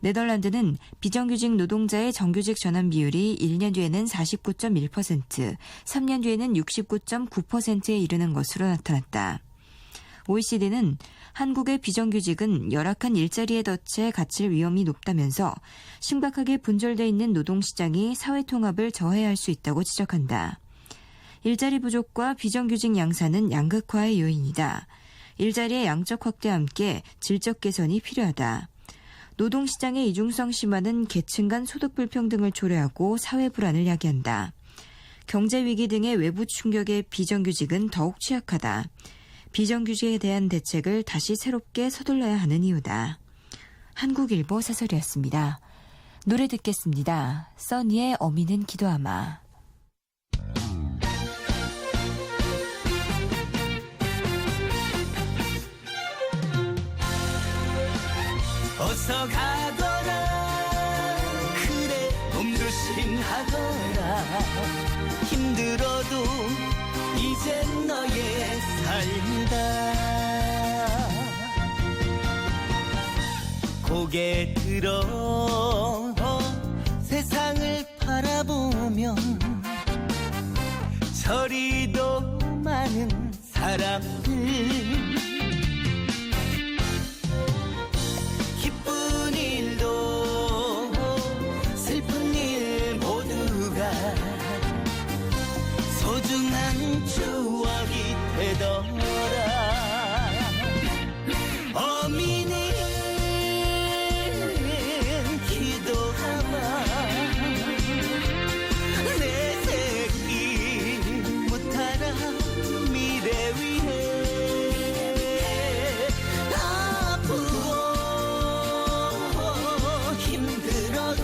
네덜란드는 비정규직 노동자의 정규직 전환 비율이 1년 뒤에는 49.1%, 3년 뒤에는 69.9%에 이르는 것으로 나타났다. OECD는 한국의 비정규직은 열악한 일자리에 덫에 갇힐 위험이 높다면서 심각하게 분절돼 있는 노동시장이 사회 통합을 저해할 수 있다고 지적한다. 일자리 부족과 비정규직 양산은 양극화의 요인이다. 일자리의 양적 확대와 함께 질적 개선이 필요하다. 노동시장의 이중성 심화는 계층 간 소득 불평등을 초래하고 사회 불안을 야기한다. 경제위기 등의 외부 충격에 비정규직은 더욱 취약하다. 비정규직에 대한 대책을 다시 새롭게 서둘러야 하는 이유다. 한국일보 사설이었습니다. 노래 듣겠습니다. 써니의 어미는 기도하마. 어서 가거라 그래 몸조심하거라 힘들어도 이젠 너의 삶이다 고개 들어 세상을 바라보면 저리도 많은 사람들 소중한 추억이 되더라 어미는 기도하마 내 새끼 무타라 미래 위해 아프고 힘들어도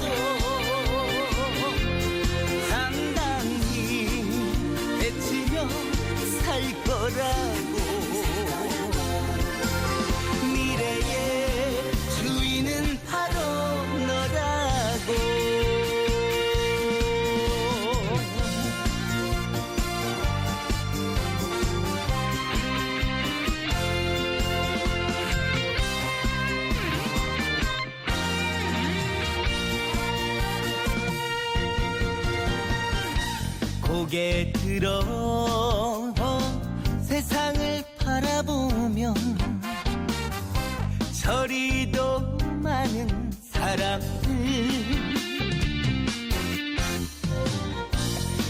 살 거라고 미래의 주인은 바로 너라고 고개 들어 세상을 바라보면 저리도 많은 사람들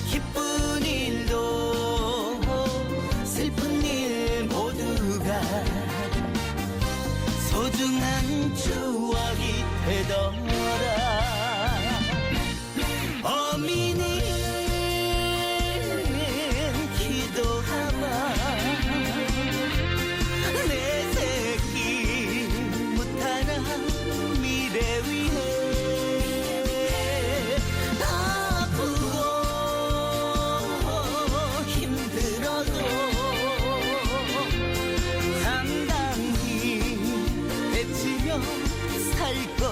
기쁜 일도 슬픈 일 모두가 소중한 추억이 되더라 어미는 내 새끼 무타나 미래 위해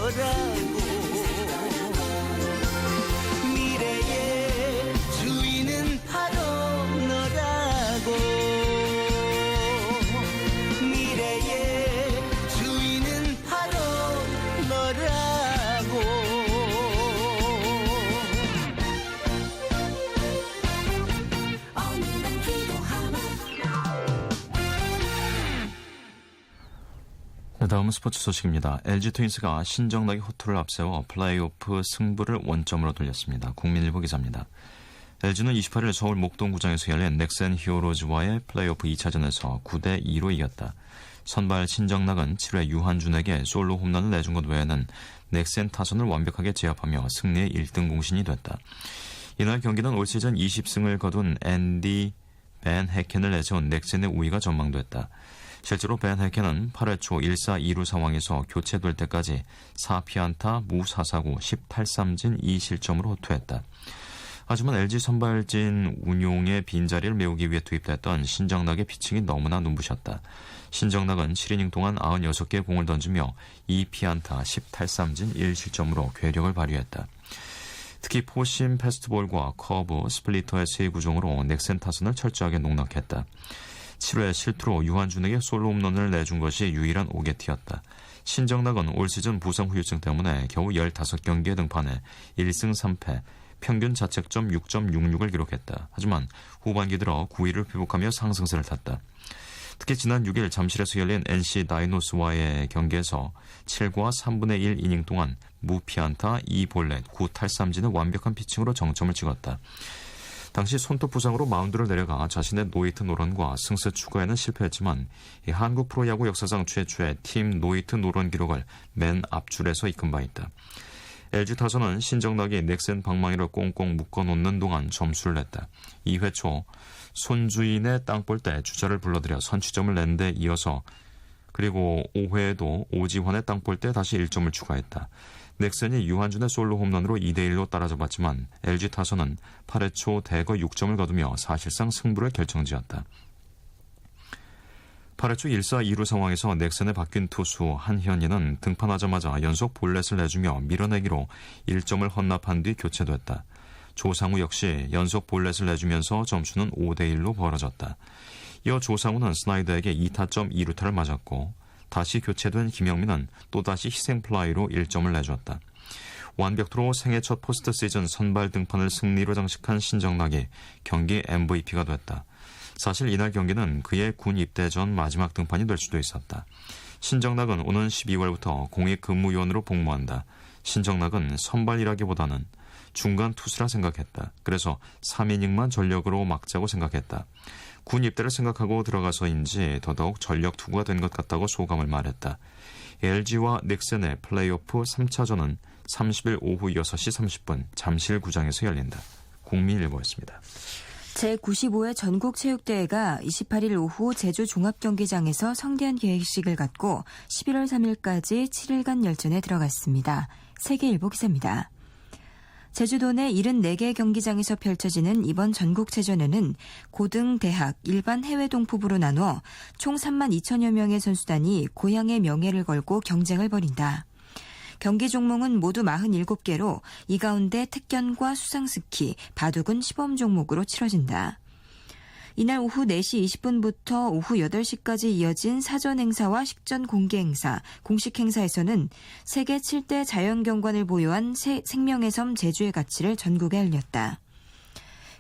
너라고 미래의 주인은 바로 너라고 미래의 주인은 바로 너라고 오늘은 기도하며 네, 다음은 스포츠 소식입니다. LG 트윈스가 신정락의 호투를 앞세워 플레이오프 승부를 원점으로 돌렸습니다. 국민일보 기사입니다. LG는 28일 서울 목동구장에서 열린 넥센 히어로즈와의 플레이오프 2차전에서 9대2로 이겼다. 선발 신정락은 7회 유한준에게 솔로 홈런을 내준 것 외에는 넥센 타선을 완벽하게 제압하며 승리의 1등 공신이 됐다. 이날 경기는 올 시즌 20승을 거둔 앤디 벤 해켄을 내세운 넥센의 우위가 전망됐다. 실제로 벤 해켄은 8회 초 1사 2루 상황에서 교체될 때까지 4피안타 무사사구 10탈삼진 2실점으로 호투했다. 하지만 LG 선발진 운용의 빈자리를 메우기 위해 투입됐던 신정락의 피칭이 너무나 눈부셨다. 신정락은 7이닝 동안 96개의 공을 던지며 2피안타 10탈삼진 1실점으로 괴력을 발휘했다. 특히 포심 패스트볼과 커브, 스플리터의 세 구종으로 넥센 타선을 철저하게 농락했다. 7회 실투로 유한준에게 솔로 홈런을 내준 것이 유일한 오게티였다. 신정락은 올 시즌 부상 후유증 때문에 겨우 15경기에 등판해 1승 3패, 평균 자책점 6.66을 기록했다. 하지만 후반기 들어 9위를 회복하며 상승세를 탔다. 특히 지난 6일 잠실에서 열린 NC 다이노스와의 경기에서 7과 3분의 1 이닝 동안 무피안타 2볼넷 9탈삼진의 완벽한 피칭으로 정점을 찍었다. 당시 손톱 부상으로 마운드를 내려가 자신의 노히트 노런과 승수 추가에는 실패했지만 이 한국 프로야구 역사상 최초의 팀 노히트 노런 기록을 맨 앞줄에서 이끈 바 있다. LG 타선은 신정락이 넥센 방망이를 꽁꽁 묶어놓는 동안 점수를 냈다. 2회 초 손주인의 땅볼 때 주자를 불러들여 선취점을 낸 데 이어서 그리고 5회에도 오지환의 땅볼 때 다시 1점을 추가했다. 넥센이 유한준의 솔로 홈런으로 2대1로 따라잡았지만 LG 타선은 8회 초 대거 6점을 거두며 사실상 승부를 결정지었다. 8회 초 1사 2루 상황에서 넥센의 바뀐 투수 한현희는 등판하자마자 연속 볼넷을 내주며 밀어내기로 1점을 헌납한 뒤 교체됐다. 조상우 역시 연속 볼넷을 내주면서 점수는 5대1로 벌어졌다. 이어 조상우는 스나이더에게 2타점 2루타를 맞았고 다시 교체된 김영민은 또다시 희생플라이로 1점을 내줬다. 완벽토로 생애 첫 포스트 시즌 선발 등판을 승리로 장식한 신정락이 경기 MVP가 됐다. 사실 이날 경기는 그의 군 입대 전 마지막 등판이 될 수도 있었다. 신정락은 오는 12월부터 공익근무요원으로 복무한다. 신정락은 선발이라기보다는 중간 투수라 생각했다. 그래서 3이닝만 전력으로 막자고 생각했다. 군 입대를 생각하고 들어가서인지 더더욱 전력 투구가 된 것 같다고 소감을 말했다. LG와 넥센의 플레이오프 3차전은 30일 오후 6시 30분 잠실구장에서 열린다. 국민일보였습니다. 제95회 전국체육대회가 28일 오후 제주 종합경기장에서 성대한 개회식을 갖고 11월 3일까지 7일간 열전에 들어갔습니다. 세계일보 기사입니다. 제주도 내 74개 경기장에서 펼쳐지는 이번 전국체전에는 고등, 대학, 일반 해외 동포부로 나눠 총 3만 2천여 명의 선수단이 고향의 명예를 걸고 경쟁을 벌인다. 경기 종목은 모두 47개로 이 가운데 특견과 수상스키, 바둑은 시범 종목으로 치러진다. 이날 오후 4시 20분부터 오후 8시까지 이어진 사전 행사와 식전 공개 행사, 공식 행사에서는 세계 7대 자연경관을 보유한 생명의 섬 제주의 가치를 전국에 알렸다.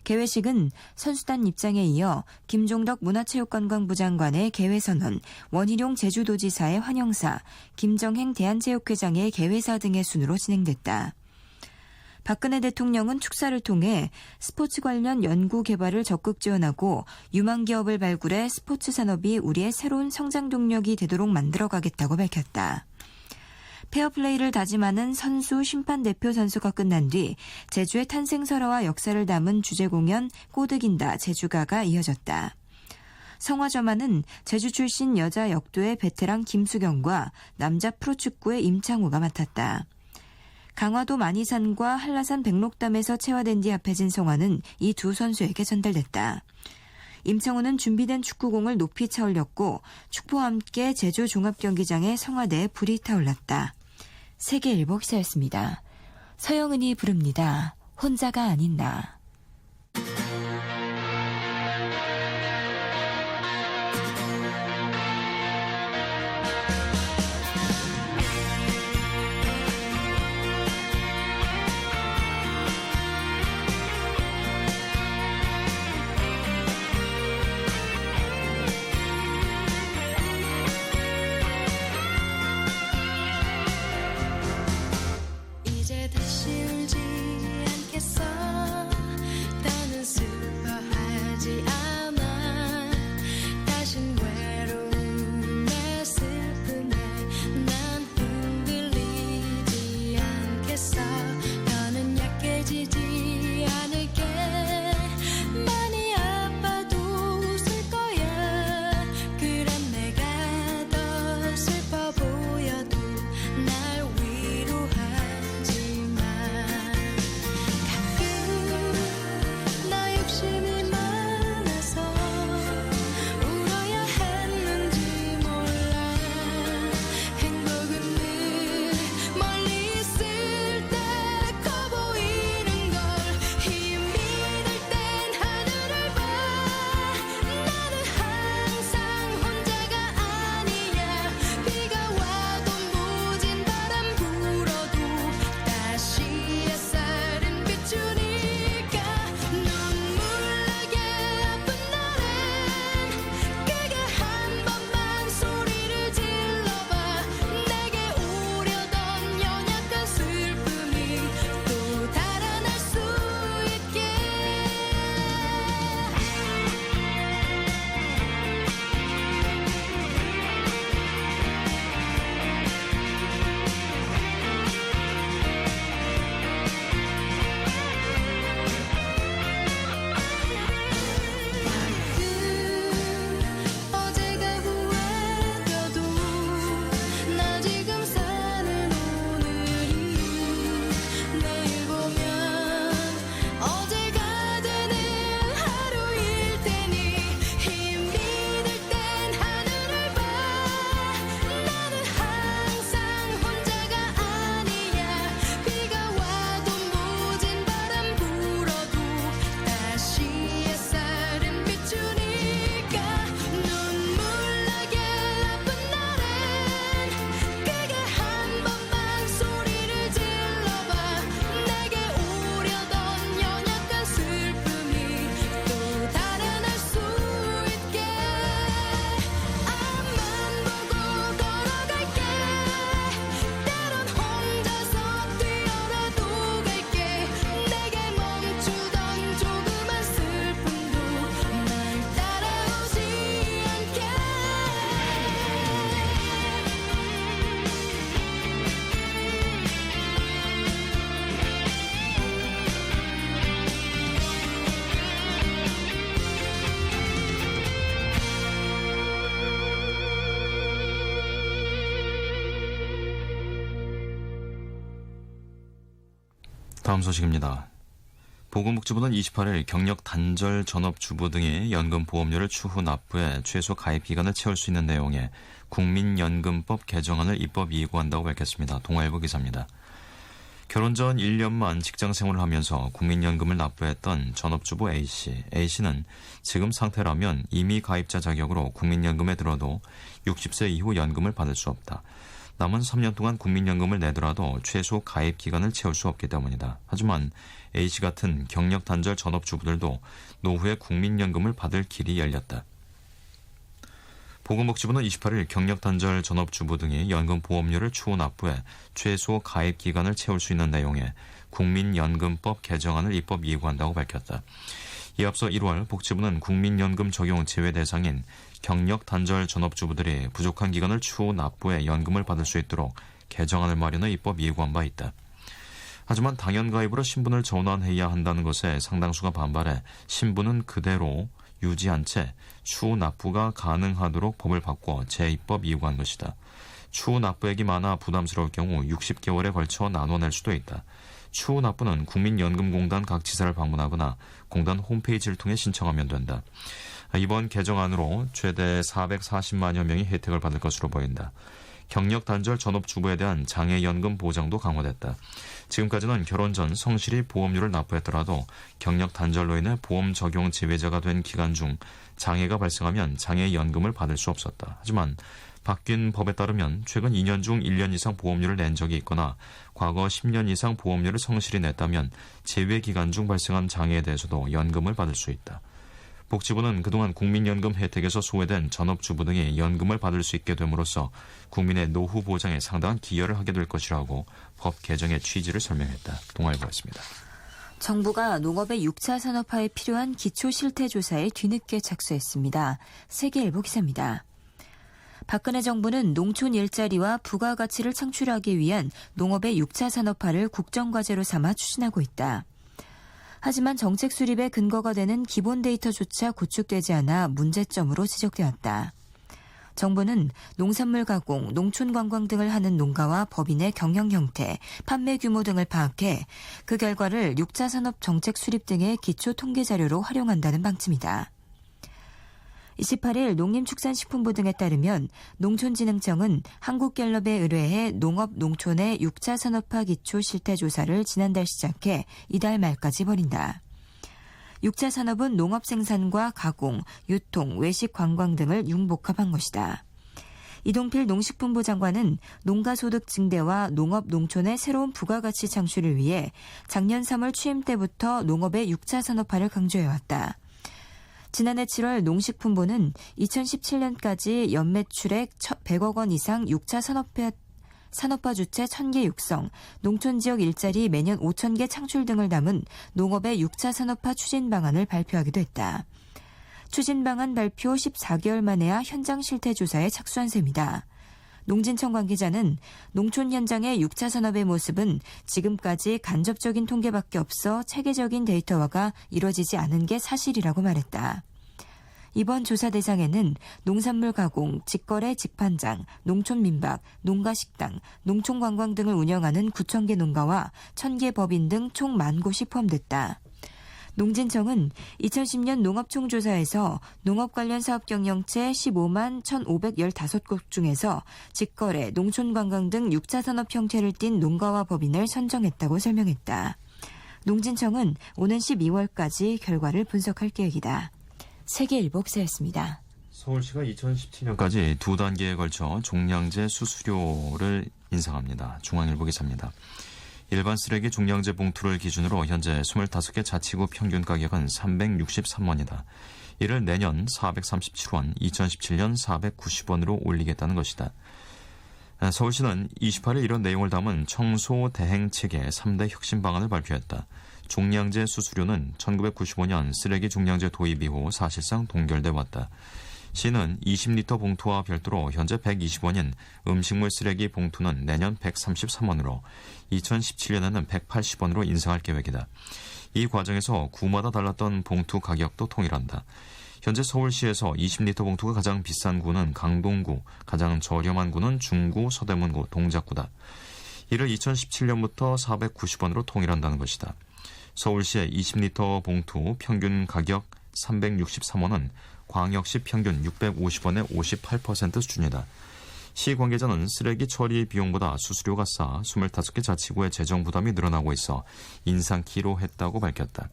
개회식은 선수단 입장에 이어 김종덕 문화체육관광부 장관의 개회선언, 원희룡 제주도지사의 환영사, 김정행 대한체육회장의 개회사 등의 순으로 진행됐다. 박근혜 대통령은 축사를 통해 스포츠 관련 연구 개발을 적극 지원하고 유망 기업을 발굴해 스포츠 산업이 우리의 새로운 성장 동력이 되도록 만들어가겠다고 밝혔다. 페어플레이를 다짐하는 선수, 심판 대표 선수가 끝난 뒤 제주의 탄생설화와 역사를 담은 주제 공연 꼬드긴다 제주가가 이어졌다. 성화저만은 제주 출신 여자 역도의 베테랑 김수경과 남자 프로축구의 임창우가 맡았다. 강화도 만이산과 한라산 백록담에서 체화된 뒤 합해진 성화는 이 두 선수에게 전달됐다. 임창우는 준비된 축구공을 높이 차올렸고 축포와 함께 제주 종합경기장의 성화대에 불이 타올랐다. 세계일보 기사였습니다. 서영은이 부릅니다. 혼자가 아닌 나. 이제 다시 울지 않겠어. 더는 슬퍼하지 않아. 다신 외로운 내 슬픔에 난 흔들리지 않겠어. 더는 약해지지 않을게. 많이 아파도 웃을 거야. 그런 내가 더 슬퍼 보여도 날 위로하지마. 가끔 나 욕심이 많아서 울어야 했는지 몰라. 행복은 늘 멀리 있을 때 커 보이는 걸. 힘이 들 땐 하늘을 봐. 나는 항상 혼자가 아니야. 비가 와도 모진 바람 불어도 다시 햇살은 비추니까. 눈물 나게 아픈 날엔 크게 한 번만 소리를 질러봐. 내게 오려던 연약한 슬픔이 또 달아날 수 있게. 어제가 후회돼도 나 지금 사는 오늘이 내일 보면 어제가 되는 하루일 테니. 힘이 들 땐 하늘을 봐. 나는 항상 혼자가 아니야. 비가 와도 모진 바람 불어도 다시 햇살은 비추니까. 눈물 나게 아픈 날엔 크게 한 번만 소리를 질러봐. 내게 오려던 연약한 슬픔이 또 달아날 수 있게. 앞만 보고 걸어갈게. 때론 혼자서 뛰어라도 갈게. 내게 멈추던 조그만 슬픔도 날 따라오지 않게. 다음 소식입니다. 보건복지부는 28일 경력 단절 전업주부 등이 연금 보험료를 추후 납부해 최소 가입 기간을 채울 수 있는 내용의 국민연금법 개정안을 입법 이의구한다고 밝혔습니다. 동아일보 기사입니다. 결혼 전 1년만 직장 생활을 하면서 국민연금을 납부했던 전업주부 A씨. A씨는 지금 상태라면 이미 가입자 자격으로 국민연금에 들어도 60세 이후 연금을 받을 수 없다. 남은 3년 동안 국민연금을 내더라도 최소 가입 기간을 채울 수 없기 때문이다. 하지만 A씨 같은 경력 단절 전업주부들도 노후에 국민연금을 받을 길이 열렸다. 보건복지부는 28일 경력 단절 전업주부 등이 연금 보험료를 추후 납부해 최소 가입 기간을 채울 수 있는 내용의 국민연금법 개정안을 입법 이의구한다고 밝혔다. 이에 앞서 1월 복지부는 국민연금 적용 제외 대상인 경력 단절 전업주부들이 부족한 기간을 추후 납부해 연금을 받을 수 있도록 개정안을 마련해 입법 이의구한 바 있다. 하지만 당연가입으로 신분을 전환해야 한다는 것에 상당수가 반발해 신분은 그대로 유지한 채 추후 납부가 가능하도록 법을 바꿔 재입법 이의구한 것이다. 추후 납부액이 많아 부담스러울 경우 60개월에 걸쳐 나눠낼 수도 있다. 추후 납부는 국민연금공단 각 지사를 방문하거나 공단 홈페이지를 통해 신청하면 된다. 이번 개정안으로 최대 440만여 명이 혜택을 받을 것으로 보인다. 경력 단절 전업주부에 대한 장애연금 보장도 강화됐다. 지금까지는 결혼 전 성실히 보험료를 납부했더라도 경력 단절로 인해 보험 적용 제외자가 된 기간 중 장애가 발생하면 장애연금을 받을 수 없었다. 하지만 바뀐 법에 따르면 최근 2년 중 1년 이상 보험료를 낸 적이 있거나 과거 10년 이상 보험료를 성실히 냈다면 제외 기간 중 발생한 장애에 대해서도 연금을 받을 수 있다. 복지부는 그동안 국민연금 혜택에서 소외된 전업주부 등이 연금을 받을 수 있게 됨으로써 국민의 노후 보장에 상당한 기여를 하게 될 것이라고 법 개정의 취지를 설명했다. 동아일보였습니다. 정부가 농업의 6차 산업화에 필요한 기초 실태 조사에 뒤늦게 착수했습니다. 세계일보 기사입니다. 박근혜 정부는 농촌 일자리와 부가가치를 창출하기 위한 농업의 6차 산업화를 국정과제로 삼아 추진하고 있다. 하지만 정책 수립의 근거가 되는 기본 데이터조차 구축되지 않아 문제점으로 지적되었다. 정부는 농산물 가공, 농촌 관광 등을 하는 농가와 법인의 경영 형태, 판매 규모 등을 파악해 그 결과를 6차 산업 정책 수립 등의 기초 통계 자료로 활용한다는 방침이다. 28일 농림축산식품부 등에 따르면 농촌진흥청은 한국갤럽에 의뢰해 농업, 농촌의 6차 산업화 기초 실태조사를 지난달 시작해 이달 말까지 벌인다. 6차 산업은 농업 생산과 가공, 유통, 외식, 관광 등을 융복합한 것이다. 이동필 농식품부 장관은 농가소득 증대와 농업, 농촌의 새로운 부가가치 창출을 위해 작년 3월 취임 때부터 농업의 6차 산업화를 강조해왔다. 지난해 7월 농식품부는 2017년까지 연매출액 100억 원 이상 6차 산업화 주체 1000개 육성, 농촌지역 일자리 매년 5000개 창출 등을 담은 농업의 6차 산업화 추진 방안을 발표하기도 했다. 추진 방안 발표 14개월 만에야 현장 실태 조사에 착수한 셈이다. 농진청 관계자는 농촌 현장의 6차 산업의 모습은 지금까지 간접적인 통계밖에 없어 체계적인 데이터화가 이뤄지지 않은 게 사실이라고 말했다. 이번 조사 대상에는 농산물 가공, 직거래 직판장, 농촌 민박, 농가식당, 농촌 관광 등을 운영하는 9,000개 농가와 1,000개 법인 등 총 10,000곳이 포함됐다. 농진청은 2010년 농업총조사에서 농업 관련 사업 경영체 15만 1,515곳 중에서 직거래, 농촌관광 등 6차 산업 형태를 띤 농가와 법인을 선정했다고 설명했다. 농진청은 오는 12월까지 결과를 분석할 계획이다. 세계일보 기사였습니다. 서울시가 2017년까지 2단계에 걸쳐 종량제 수수료를 인상합니다. 중앙일보 기사입니다. 일반 쓰레기 종량제 봉투를 기준으로 현재 25개 자치구 평균 가격은 363원이다. 이를 내년 437원, 2017년 490원으로 올리겠다는 것이다. 서울시는 28일 이런 내용을 담은 청소 대행 체계 3대 혁신 방안을 발표했다. 종량제 수수료는 1995년 쓰레기 종량제 도입 이후 사실상 동결돼 왔다. 시는 20리터 봉투와 별도로 현재 120원인 음식물 쓰레기 봉투는 내년 133원으로 2017년에는 180원으로 인상할 계획이다. 이 과정에서 구마다 달랐던 봉투 가격도 통일한다. 현재 서울시에서 20리터 봉투가 가장 비싼 구는 강동구, 가장 저렴한 구는 중구, 서대문구, 동작구다. 이를 2017년부터 490원으로 통일한다는 것이다. 서울시의 20리터 봉투 평균 가격 363원은 광역시 평균 650원의 58% 수준이다. 시 관계자는 쓰레기 처리 비용보다 수수료가 싸 25개 자치구의 재정 부담이 늘어나고 있어 인상키로 했다고 밝혔다.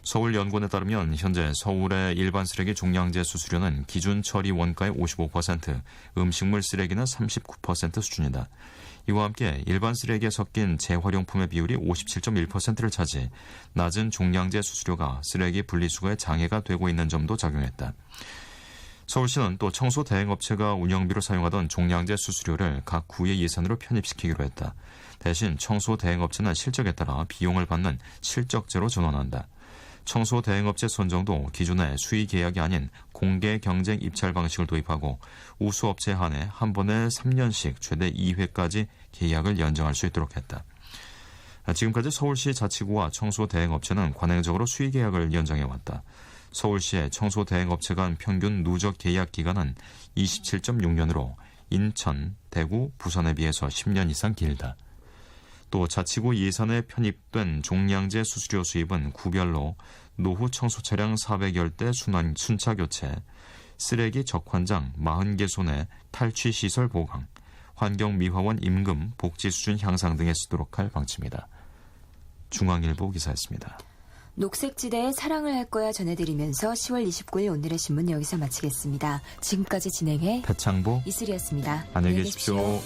서울연구원에 따르면 현재 서울의 일반 쓰레기 종량제 수수료는 기준 처리 원가의 55%, 음식물 쓰레기는 39% 수준이다. 이와 함께 일반 쓰레기에 섞인 재활용품의 비율이 57.1%를 차지 낮은 종량제 수수료가 쓰레기 분리수거에 장애가 되고 있는 점도 작용했다. 서울시는 또 청소 대행업체가 운영비로 사용하던 종량제 수수료를 각 구의 예산으로 편입시키기로 했다. 대신 청소 대행업체는 실적에 따라 비용을 받는 실적제로 전환한다. 청소 대행업체 선정도 기존의 수의 계약이 아닌 공개 경쟁 입찰 방식을 도입하고 우수업체에 한해 한 번에 3년씩 최대 2회까지 계약을 연장할 수 있도록 했다. 지금까지 서울시 자치구와 청소 대행업체는 관행적으로 수의 계약을 연장해왔다. 서울시의 청소 대행업체 간 평균 누적 계약 기간은 27.6년으로 인천, 대구, 부산에 비해서 10년 이상 길다. 또 자치구 예산에 편입된 종량제 수수료 수입은 구별로 노후 청소 차량 410대 순차 교체, 쓰레기 적환장 40개 손의 탈취시설 보강, 환경미화원 임금, 복지 수준 향상 등에 쓰도록 할 방침이다. 중앙일보 기사였습니다. 녹색지대에 사랑을 할 거야 전해드리면서 10월 29일 오늘의 신문 여기서 마치겠습니다. 지금까지 진행해 배창보, 이슬이었습니다. 안녕히 계십시오.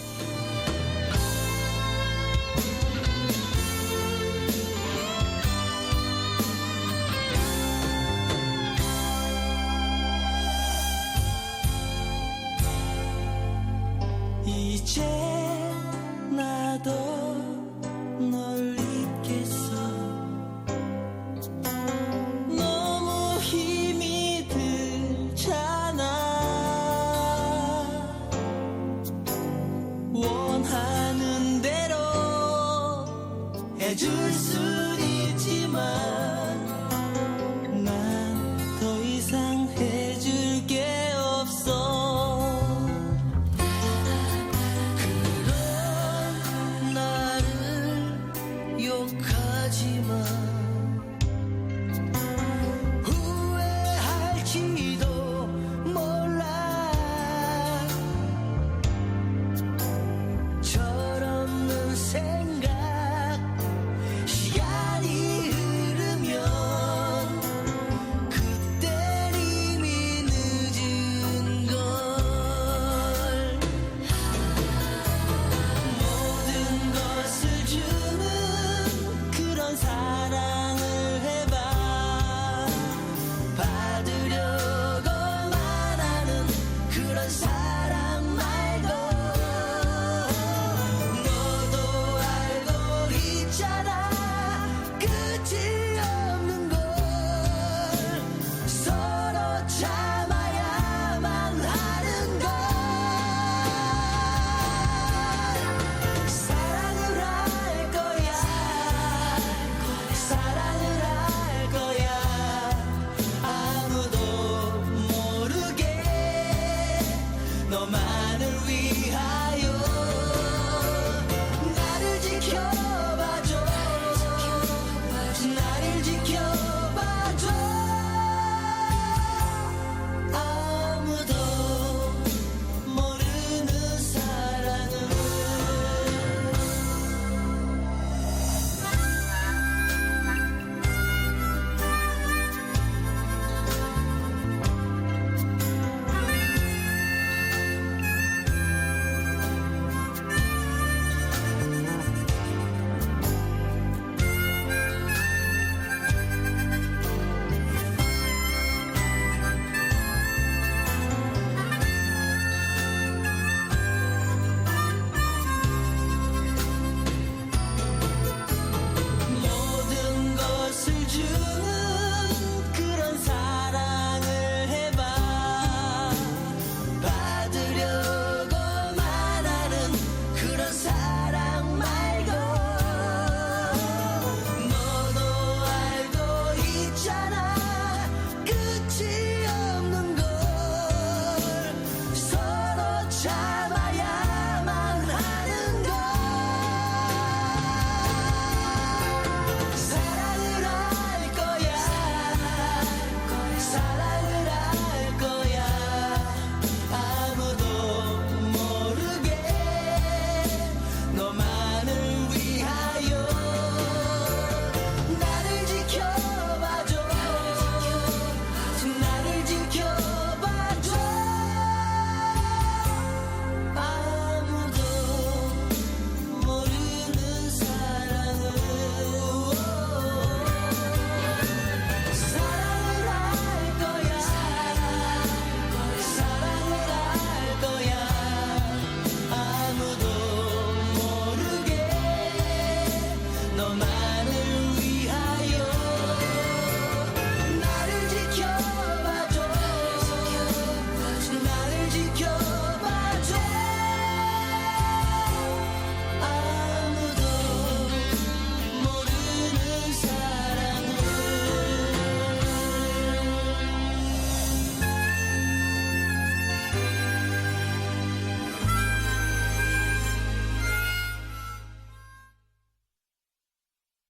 이제 나도 널 잊겠어 너무 힘이 들잖아 원하는 대로 해줄 수